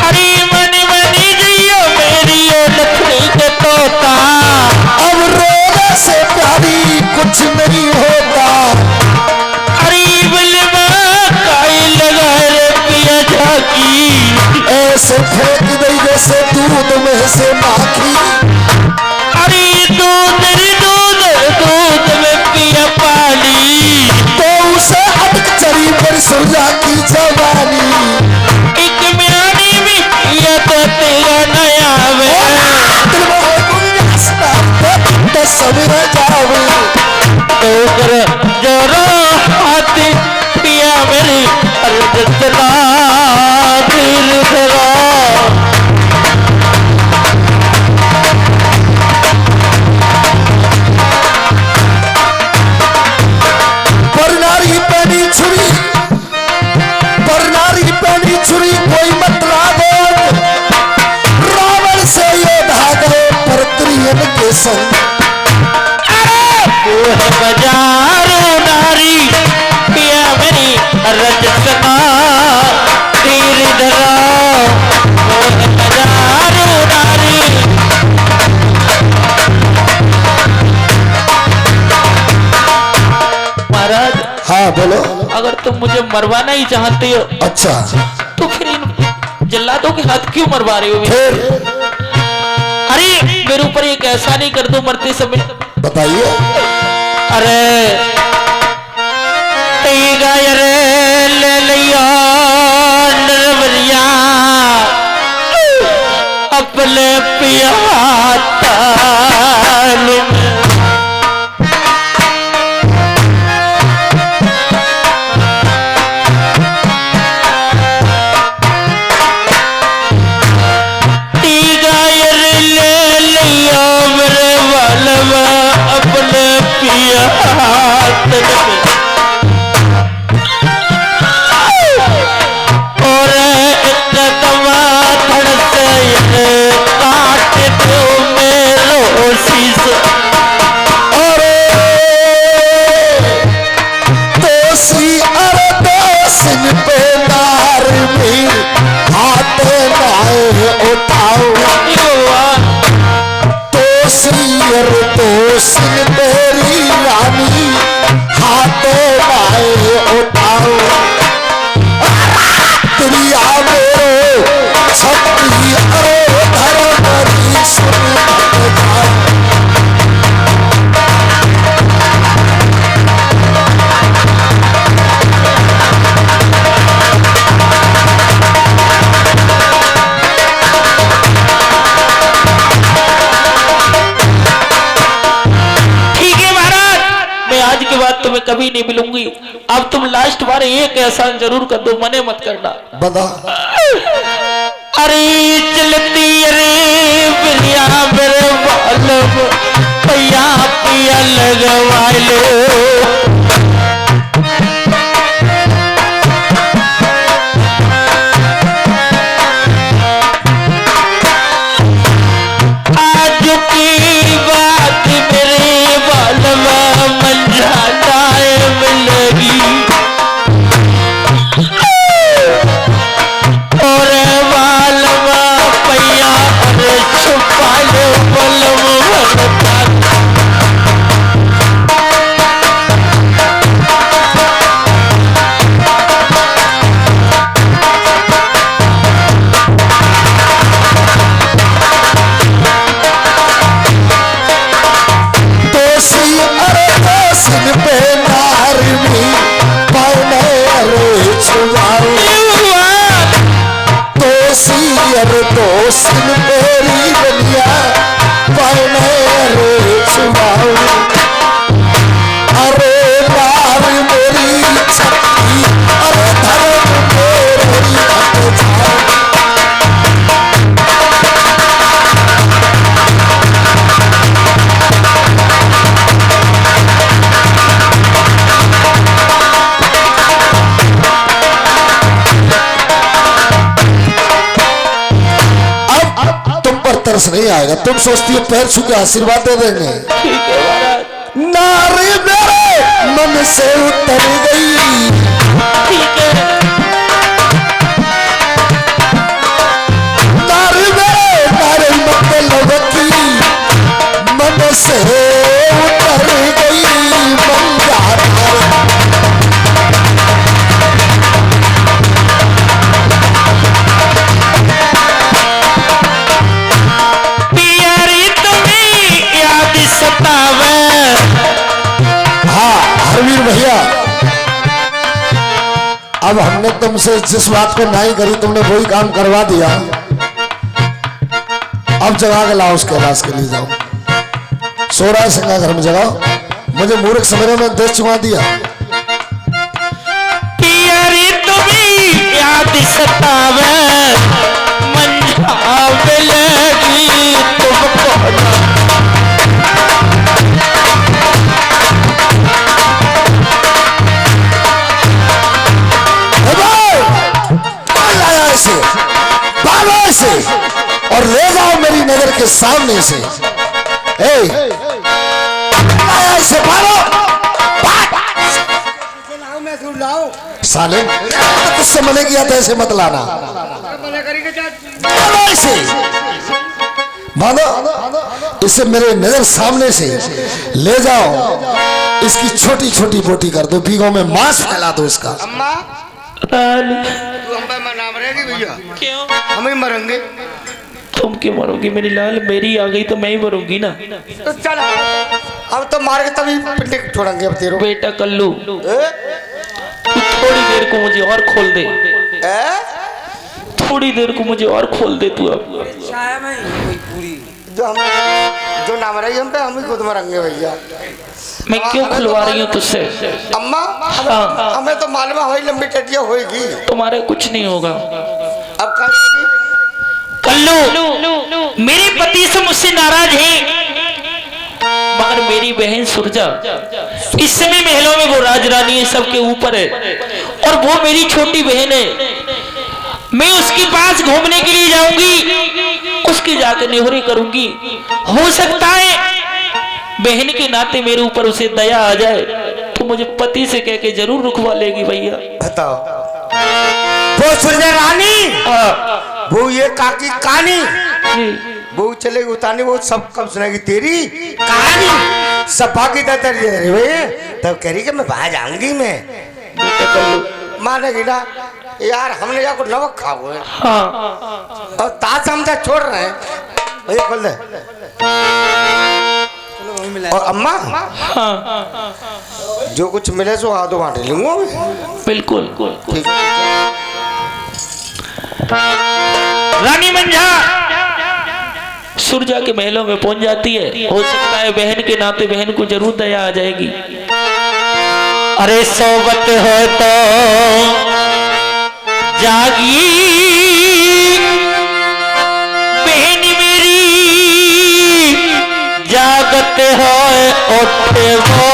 अरे मन मन जियो मेरी लक्ष्मी के तोता। अब रोने से प्यारी कुछ नहीं होता। अरे बिलवा काई लगा रे पिया झाकी। से फेंक गई जैसे दूध में से माखी। अरे दूध दूध में पिया पानी, तो उसे अटक चढ़ी पर सुरजा की जवानी। एक म्यानी में ये तो तेरा नया वे, तो सवेर जावे तो कर जरा हाथी पिया मेरी अर्जना दिल धरा। पर नारी पैनी छुरी, पर नारी पैनी छुरी कोई मत लागो। रावण से योद्धा गए पर त्रियन के संग। बजारो नारी पिया मेरी रजतना तीर धरा। बजारो नारी महाराज, हाँ बोलो। अगर तुम मुझे मरवाना ही चाहते हो अच्छा तो फिर इन जल्लादों के हाथ क्यों मरवा रहे हो? फिर अरे मेरे ऊपर एक ऐसा नहीं कर दो मरते समय। बताइए। अरे रे ले लिया नरवरिया अपने पिया ताल में। ले लिया मेरे वालवा अपने पिया ताल में। और एक दवा धड़ से काट दो मेरो शीश। और दोषी अरे दोषिन पे नार मीर हाथे नाए उठाओ। दोषी अरे दोषिन तेरी रानी हाथे नाए उठाओ। दुनिया मेरो छत्री अरे धर्मरी सुन जाओ। ठीक है महाराज, मैं आज के बाद तुम्हें कभी नहीं मिलूंगी। अब तुम लास्ट बार एक एहसान जरूर कर दो, मने मत करना। बता। अरे चलती अरे बिरिया मेरे बालम पिया पिया लगवा लो। आज की बात मेरे बालवा मंझाता मिलेगी। और बालवा पैया अरे छुपा लो बलम भरता। दोषी अरे दोषिन पे नार मीर पाने अरे छुआओ। दोषी अरे दोषिन तेरी बलिया पाने अरे छुआओ। अरे नार मेरी छठी अरे धर्म मेरी हट जाओ। अब तुम पर तरस नहीं आएगा। तुम सोचती हो पैर छू के आशीर्वाद दे देंगे। ठीक है महाराज, नारी मेरे मन से उतर गई। ठीक है। नारी मेरे नारी मतलब की मन से उतर गई। मन जाता अब हमने तुमसे जिस बात को नहीं करी तुमने वही काम करवा दिया। अब जगा के लाओ उसके कैलाश के लिए जाओ। सो रहा है सिंगा घर में, जगाओ। मुझे मूर्ख समझने में देश चुका दिया। याद सतावे मंझावे लगी तुमको। ऐसे भागो ऐसे और ले जाओ मेरी नजर के सामने से। ऐसे भागो साले, तुझसे मने किया था ऐसे मत लाना। ऐसे भागो, इसे मेरे नजर सामने से ले जाओ। इसकी छोटी छोटी बोटी कर दो, भीगों में मांस फैला दो इसका। तू हम नाम रहेगी भैया? क्यों? हम ही मरेंगे। तुम क्यों मरोगी मेरी लाल? मेरी आ गई तो मैं ही मरूंगी ना। तो चल अब तो मार के तभी पिंडे छोड़ेंगे अब तेरे। बेटा कल्लू, थोड़ी देर को मुझे और खोल दे। थोड़ी देर को मुझे और खोल दे तू। अब जो नाम रहेगी हम पे हम ही खुद मरेंगे भैया। मैं क्यों खुलवा रही हूँ तुझसे? अम्मा हमें तो मालूम है हमारी लंबी टटिया होगी। तुम्हारे कुछ नहीं होगा। अब कल्लू, मेरे पति से मुझसे नाराज है, मगर मेरी बहन सुरजा इस समय महलों में वो राजरानी है, सबके ऊपर है, और वो मेरी छोटी बहन है। मैं उसके पास घूमने के लिए जाऊंगी, उसकी जाकर निहुरी करूंगी। हो सकता है बहन के नाते मेरे ऊपर उसे दया आ जाए, तो मुझे पति से कह के जरूर रुकवा लेगी भैया। बताओ वो सुरजा रानी, वो ये काकी कहानी, वो चलेगी उतारनी, वो सब कब सुनेगी तेरी कहानी। सब भागी देते भैया, तब कह रही कि मैं बाहर जाऊंगी। मैं मानेगी ना यार, हमने या कुछ नमक खा हुआ है। हाँ। और ताज हम छोड़ रहे हैं भैया, खोल दे। और अम्मा हाँ। जो कुछ मिले सो आधो बांटे लूंगा। बिल्कुल। ठीक। रानी मंझा सुरजा के महलों में पहुंच जाती है। हो सकता है बहन के नाते बहन को जरूर दया आ जाएगी। अरे सोबत हो तो जागी बहन मेरी, जागत हो उठे वो।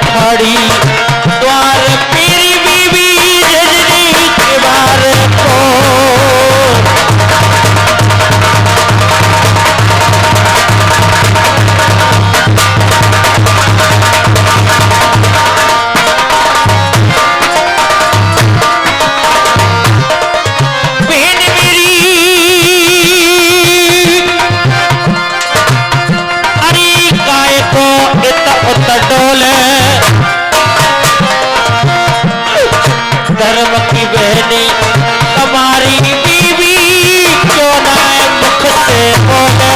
ठाड़ी द्वार मेरी बीबी जजनी के बार को। बहन मेरी अरे काय को इतना उतना डोले, धर्म की बहनी हमारी बीवी क्यों ना मुख से बोले।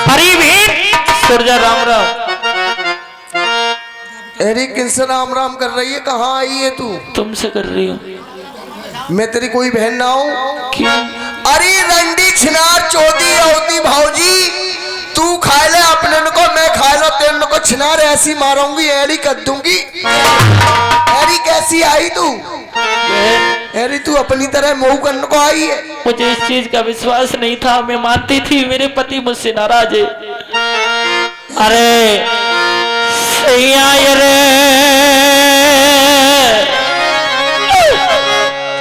अरे बहन सुरजा राम राम। अरे किनसे राम राम कर रही है? कहाँ आई है तू? तुमसे कर रही हूँ। मैं तेरी कोई बहन ना हूँ? क्यों? अरे रंडी छिनार चौधी औती भाऊजी, तू खा ले अपने को, मैं खा लो तेरे को छिनार ऐसी मारूंगी, एड़ी कर दूंगी। एड़ी कैसी आई तू? एड़ी तू अपनी तरह मुंह करने को आई है। मुझे इस चीज का विश्वास नहीं था, मैं मानती थी मेरे पति मुझसे नाराज है। अरे सैया रे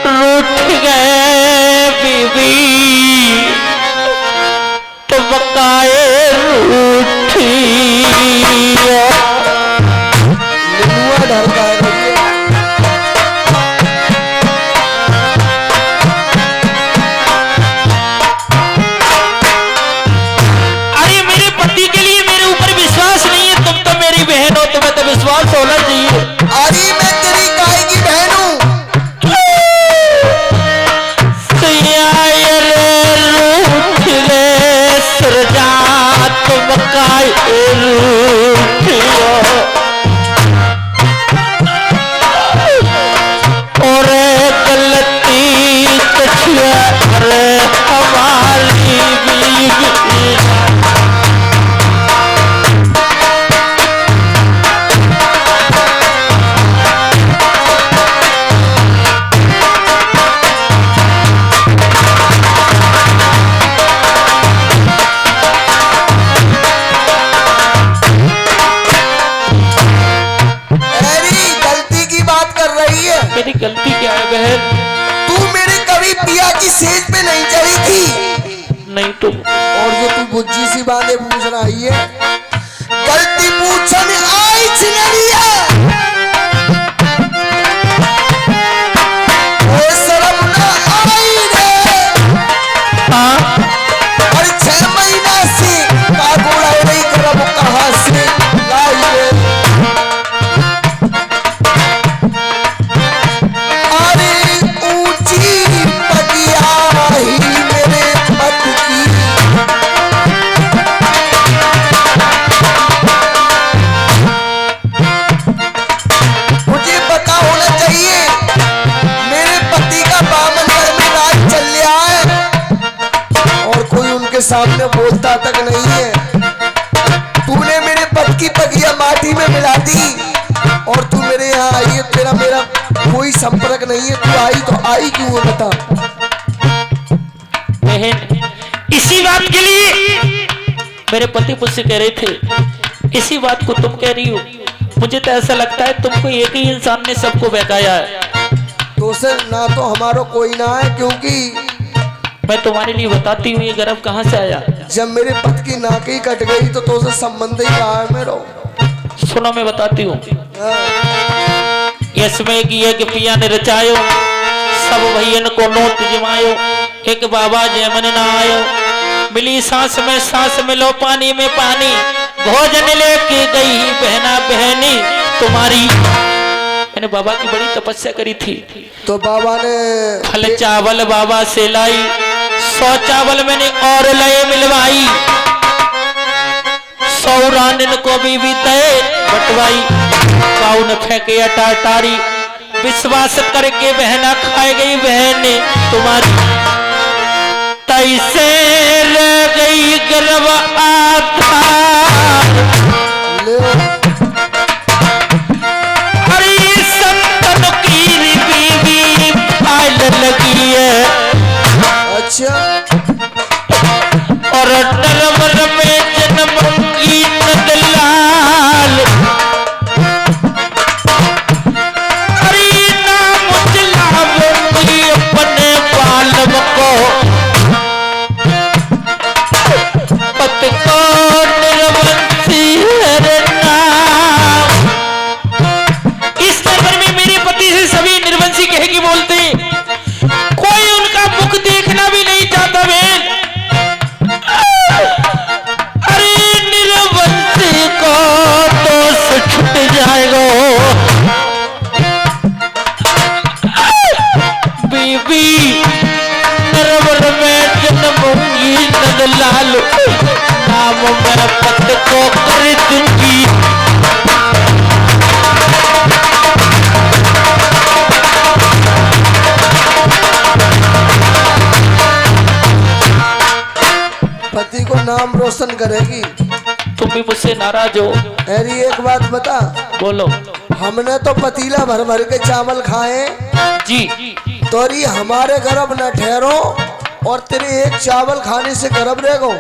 रूठ गए बीबी तो बकाए रूठी निमुआ ढलका है भैया। अरे मेरे पति के लिए मेरे ऊपर विश्वास नहीं है, तुम तो मेरी बहन हो, तुम्हें तो विश्वास होना चाहिए। अरे मैं तेरी काय की बहन हूँ। और गलती हमारी बीवी मेरी गलती क्या है बहन? तू मेरे कभी पिया की सेज पे नहीं चढ़ी थी। नहीं तो और जो तू बुज्जी सी बातें पूछ रही है, गलती पूछने आई छिनरिया। ओए शर्म ना आई रे। हाँ और 6 महीना से कागुड़ा नहीं करब कहाँ से लाई रे। सामने बोलता तक नहीं है। तूने मेरे पति की पगिया माटी में मिला दी और तू मेरे यहाँ आई है। तेरा मेरा कोई संपर्क नहीं है। तू आई तो आई क्यों है बता। बहन इसी बात के लिए मेरे पति मुझसे कह रहे थे, इसी बात को तुम कह रही हो। मुझे तो ऐसा लगता है तुमको एक ही इंसान ने सबको बहकाया है। तो से ना तो हमारा कोई ना है, क्योंकि मैं तुम्हारे लिए बताती हूँ ये गर्भ कहाँ से आया। जब मेरे पति की नाक ही कट गई तो से संबंध ही रहा है मेरा। सुनो मैं बताती हूँ। इसमें की एक पिया ने रचायो, सब भैयन को नोट जमायो, एक बाबा जयमन ना आयो। मिली सांस में लो पानी में पानी, भोजन लेके गई बहना बहनी तुम्हारी। मैंने बाबा की बड़ी तपस्या करी थी, तो बाबा ने फल चावल बाबा से लाई, 100 चावल मैंने और लए मिलवाई, 100 रानिन को भी दे बटवाई। काऊ न फेंके अटाटारी, विश्वास करके बहना खाए गई बहन ने तुम्हारी। तैसे रह गई गर्भ आधार, अरे संतन की बीवी फाइल लगी है। अच्छा और नरवर में जन्म की नदलाल, अरे नाम चलाऊंगी अपने बालम को, पत को निर्वंशी है नाम। इस नगर में मेरे पति से सभी निर्वंशी कह के बोलते, कोई उनका मुख देखना भी नहीं चाहता बहन। अरे निर्वंशी को दोष छूट जाएगा। बीबी नरवर में जन्मूंगी नंदलाल, नाम मैं पत को कर दूंगी। पति को नाम रोशन करेगी। तुम भी मुझसे नाराज हो, अरे एक बात बता, बोलो। हमने तो पतीला भर भर के चावल खाए जी। तो ये हमारे गर्भ न ठहरो और तेरे एक चावल खाने से गर्भ रह गो।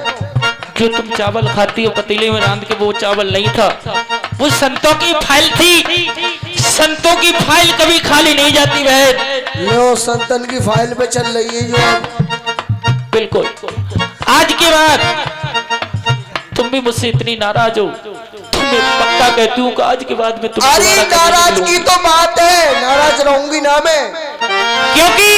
जो तुम चावल खाती हो पतीले में रांध के, वो चावल नहीं था, वो संतों की फाइल थी। संतों की फाइल कभी खाली नहीं जाती बहन। लो संतन की फाइल पे चल रही है जो अब। बिल्कुल। आज के बाद तुम भी मुझसे इतनी नाराज हो, तुम्हें पक्का कहती हूँ कि आज के बाद में तुम अरे नाराज की तो बात है, नाराज रहूंगी ना मैं, क्योंकि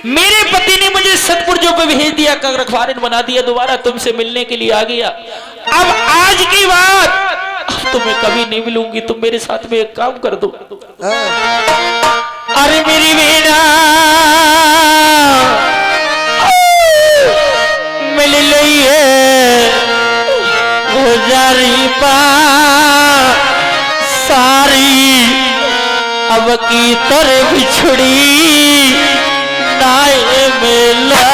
मेरे पति ने मुझे सतपुरजों पे भेज दिया, रखवारन बना दिया, दोबारा तुमसे मिलने के लिए आ गया। अब आज की बात, अब तुम्हें कभी नहीं मिलूंगी। तुम मेरे साथ में एक काम कर दो। अरे मेरी बेटा मिल रही है गुजारी पा सारी, अब की तरह बिछड़ी नाए मिला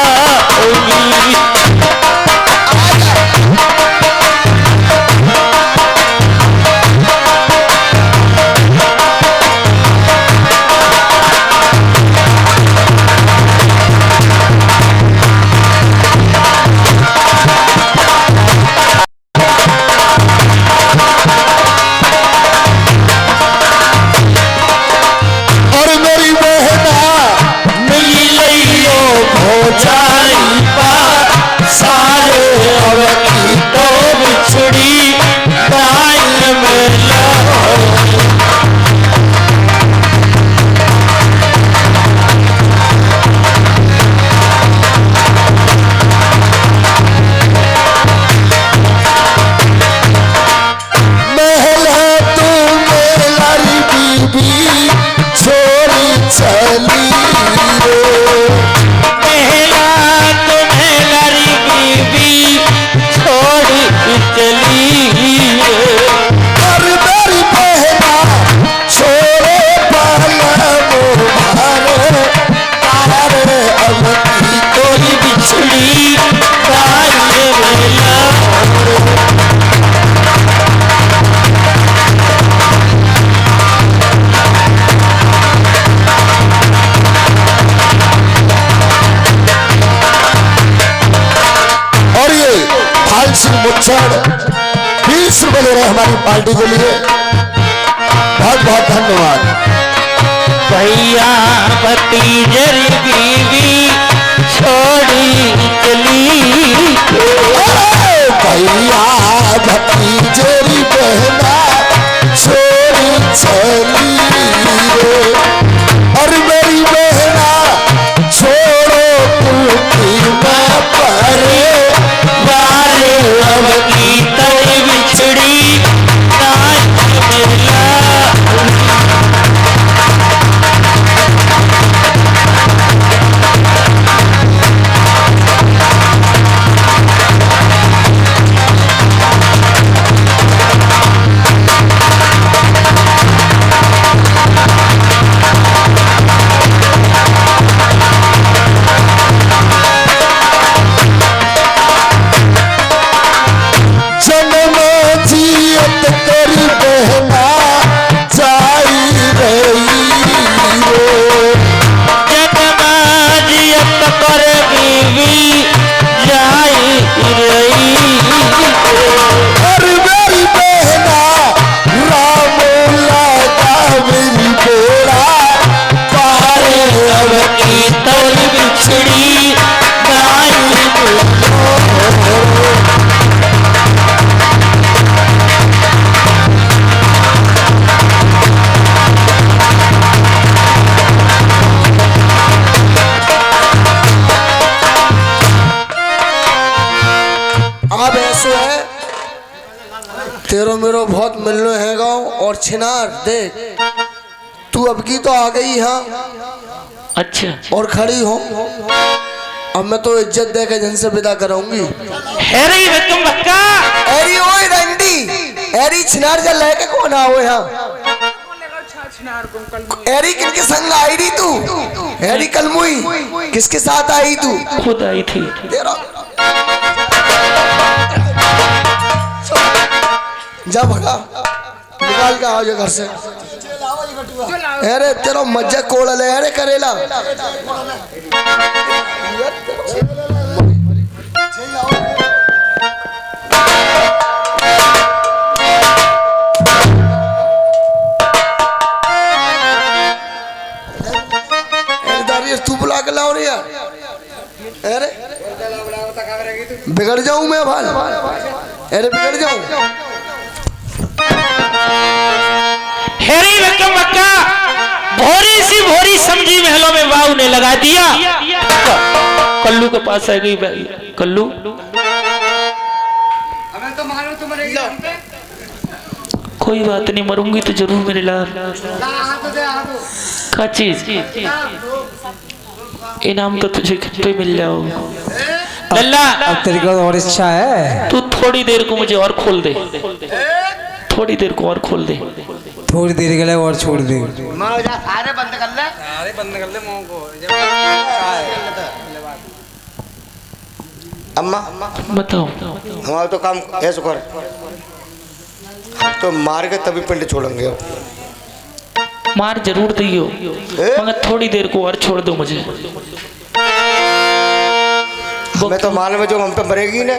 मुच्छड़ 20 रुपए ले रहे हमारी पार्टी के लिए, बहुत बहुत धन्यवाद। भैया भतीजर बीवी छोड़ी चली, भैया भतीजरी बहना छोड़ी चली, और मेरी बहना छोड़ो टूटी मैं परे वारे, अब की तरह बिछड़ी नाच मिला। तेरो मेरो बहुत मिलने है गाँव और छिनार देख, तू अब की तो आ गई हाँ। अच्छा। और खड़ी हो, अब मैं तो इज्जत दे के जन से विदा कराऊंगी। हेरी तुम बक्का एरी ओए रंडी एरी छिनार जा लेके कौन आओ यहाँ? एरी किनके संग आई रही तू? एरी कलमुई किसके साथ आई तू? खुद आई थी। जा भगा निकाल के आओ घर से। अरे तेरा मज्जा कोड़ ले अरे करेला तू बुला के लाओ रे यार। अरे बिगड़ जाऊं मैं भाई, अरे बिगड़ जाऊं। हेरी रकम मक्का भोरी सी भोरी समझी महलों में वाव ने लगा दिया। कल्लू के पास आ गई भाई। कल्लू तो मारो तुम मरेगी। कोई बात नहीं, मरूंगी तो जरूर मेरे लाल। क्या चीज इनाम तो तुझे पे मिल जाओ लल्ला। अब तेरी को और इच्छा है। तू थोड़ी देर को मुझे और खोल दे, थोड़ी देर को और खोल दे। थोड़ी देर के लिए और छोड़ दे। सारे बंद कर ले, सारे बंद कर ले मुंह को। अम्मा बताओ। हमारा तो काम ऐसा कर, तो मार के तभी पिंड छोड़ेंगे। अब मार जरूर दियो मगर थोड़ी देर को और छोड़ दो मुझे। हमें तो मालूम है जो हम पे मरेगी ना,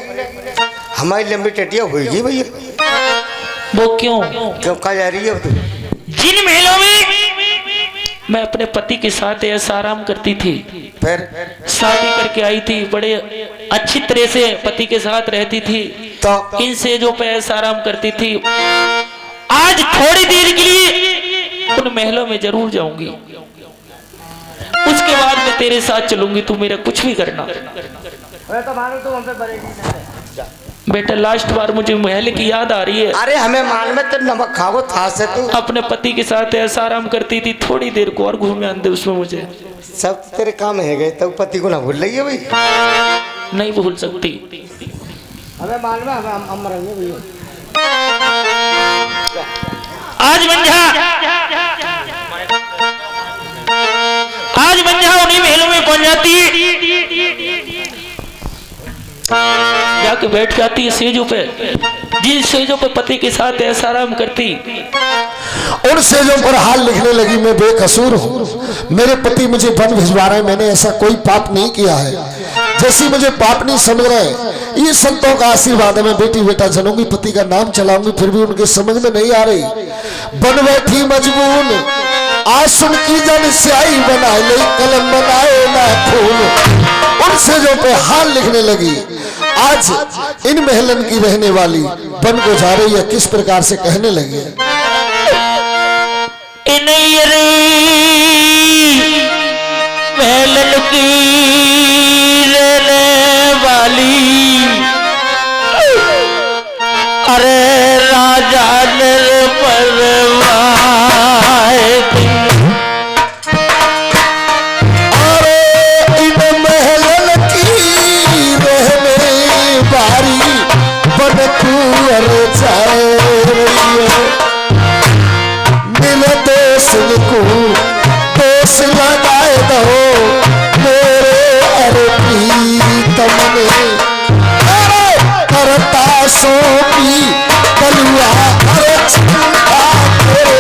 हमारी लंबी टटिया होगी भैया। वो क्यों क्यों कहा जा रही है तू? जिन महलों में मैं अपने पति के साथ ऐसा आराम करती थी, फिर शादी करके आई थी, बड़े अच्छी तरह से पति के साथ रहती थी, तो इनसे जो पे ऐसा आराम करती थी, आज थोड़ी देर के लिए उन महलों में जरूर जाऊंगी। उसके बाद मैं तेरे साथ चलूंगी, तू मेरा कुछ भी करना। बेटा लास्ट बार मुझे महल की याद आ रही है। अरे हमें मालूम है, तो नमक खाओ था से तू अपने पति के साथ ऐसा आराम करती थी, थोड़ी देर को और घूमे आंदे उसमें मुझे। सब तेरे काम है गए, तब पति को ना भूल रही है भाई। नहीं भूल सकती। हमें मालूम है, हम मरेंगे भैया। आज मंझा उन्हीं महलों में पहुंच जाती है, जाके बैठ जाती है सेजों पे, जिन सेजों पे पति के साथ ऐसा आराम करती। उन सेजों पर हाल लिखने लगी, मैं बेकसूर हूँ, मेरे पति मुझे वन भिजवा रहे हैं, मैंने ऐसा कोई पाप नहीं किया है। जैसी मुझे पाप नहीं समझ रहे, ये संतों का आशीर्वाद है, मैं बेटी बेटा जनूंगी, पति का नाम चलाऊंगी, फिर भी उनके समझ में नहीं आ रही। बन बैठी मजबून आसुन की जन स्याही बनाए ले, कलम बनाए ना फूल। उन सेजों पे हाल लिखने लगी। आज इन महलन की रहने वाली बन को जा रही है, किस प्रकार से कहने लगी। महलन की रहने वाली, अरे राजा परवाए, अरे इन महलन की रहने वाली बन कुंवर जाए मिल दोष को दोष लगाए दो मेरे अरे प्रीतम ने, अरे करता सोपी कलुआ अरे चिंता तेरे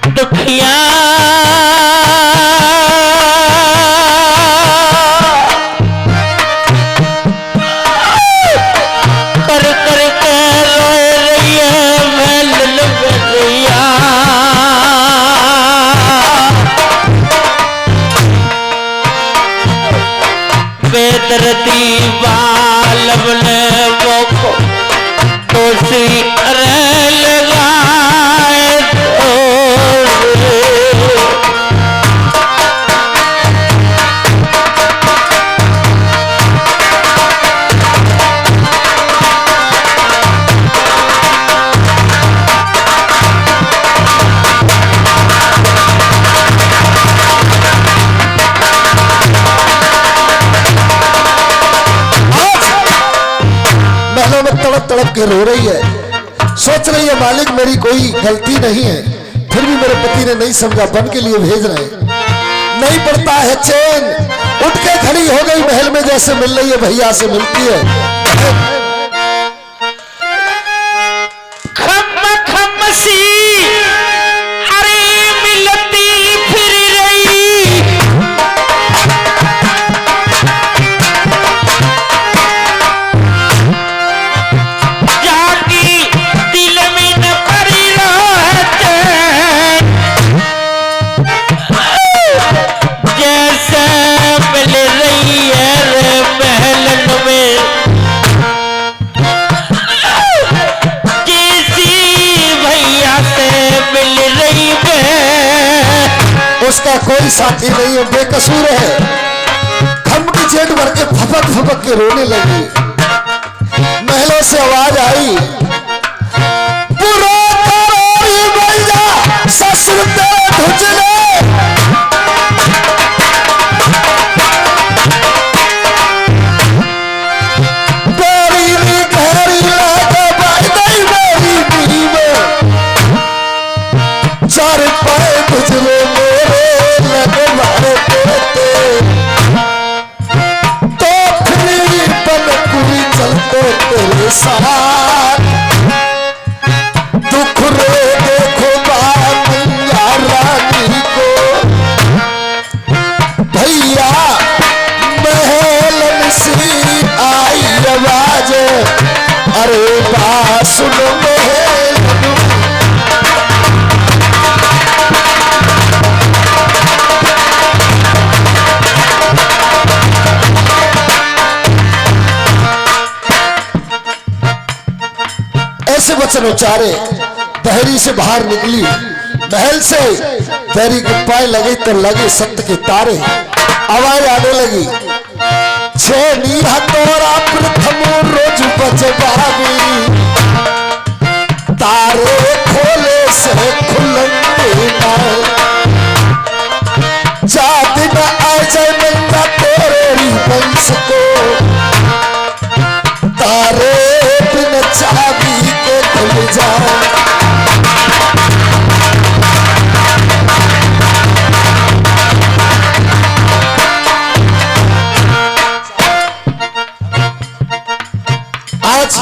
दुखिया कर कर के रोए रही है महल बलिया, बेदर्दी बालब ने वो को दोषी रह लगाए तो के रो रही है, सोच रही है मालिक मेरी कोई गलती नहीं है, फिर भी मेरे पति ने नहीं समझा, बन के लिए भेज रहे हैं। नहीं पड़ता है चैन, उठ के खड़ी हो गई महल में, जैसे मिल रही है भैया से मिलती है। खम खम सी अरे मिलती फिर रही, जागी दिल में न पड़ी राहत, जैसे मिल रही है रे महलन में, किसी भैया से मिल रही है। उसका कोई साथी नहीं है, बेकसूर है। खम की जेट भर के फपक फपक के रोने लगी। महलों से आवाज आई, बुरा करो भैया ससुर दे धुचले, चार पाए बुझले मेरे लगवाए देते, तो फिर बनकुरी चलते तेरे साथ, दुख रे देखो मैया रानी को, भैया महलन सी आई आवाज, अरे बात सुनो महलन। ऐसे वचन उच्चारे बहरी से बाहर निकली महल से, बहरी के पाए लगे तो लगे सत्य के तारे, आवाज आने लगी, छेनी हथौड़ा प्रथम रोज बजबावी, तारे खोले से खुलेंगे जाति न आ जाए नंदा तेरे वंश को, तारे बिन चाबी के खुल जाए। आज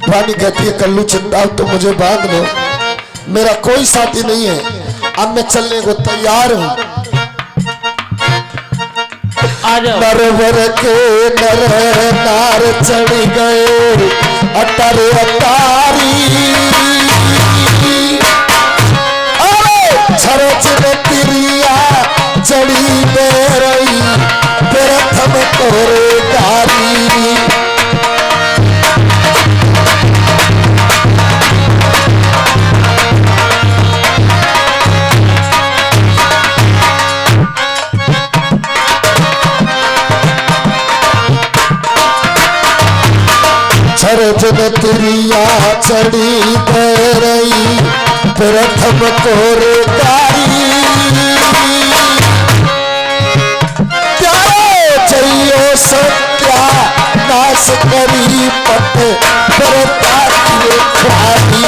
रानी कहती है कल्लू चिंता तो मुझे बांध लो, मेरा कोई साथी नहीं है, अब मैं चलने को तैयार हूं। नरवर के नर नार चढ़ गए अतर अतारी, छरच में तिरिया चढ़ी बेरई प्रथम तोरे गारी, छरच में तिरिया चढ़ी बेरई प्रथम तोरे गारी, चाहिए सत्या नाश करी पट परता खाली,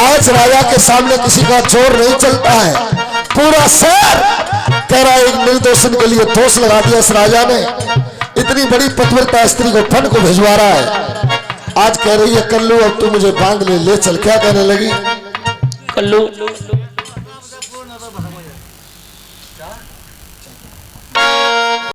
आज राजा के सामने किसी का जोर नहीं चलता है, पूरा शहर कह रहा है एक निर्दोषन के लिए दोष लगा दिया इस राजा ने, इतनी बड़ी पतिव्रता स्त्री को फन को भिजवा रहा है। आज कह रही है कल्लू अब तू मुझे बांध ले चल, क्या कहने लगी कल्लू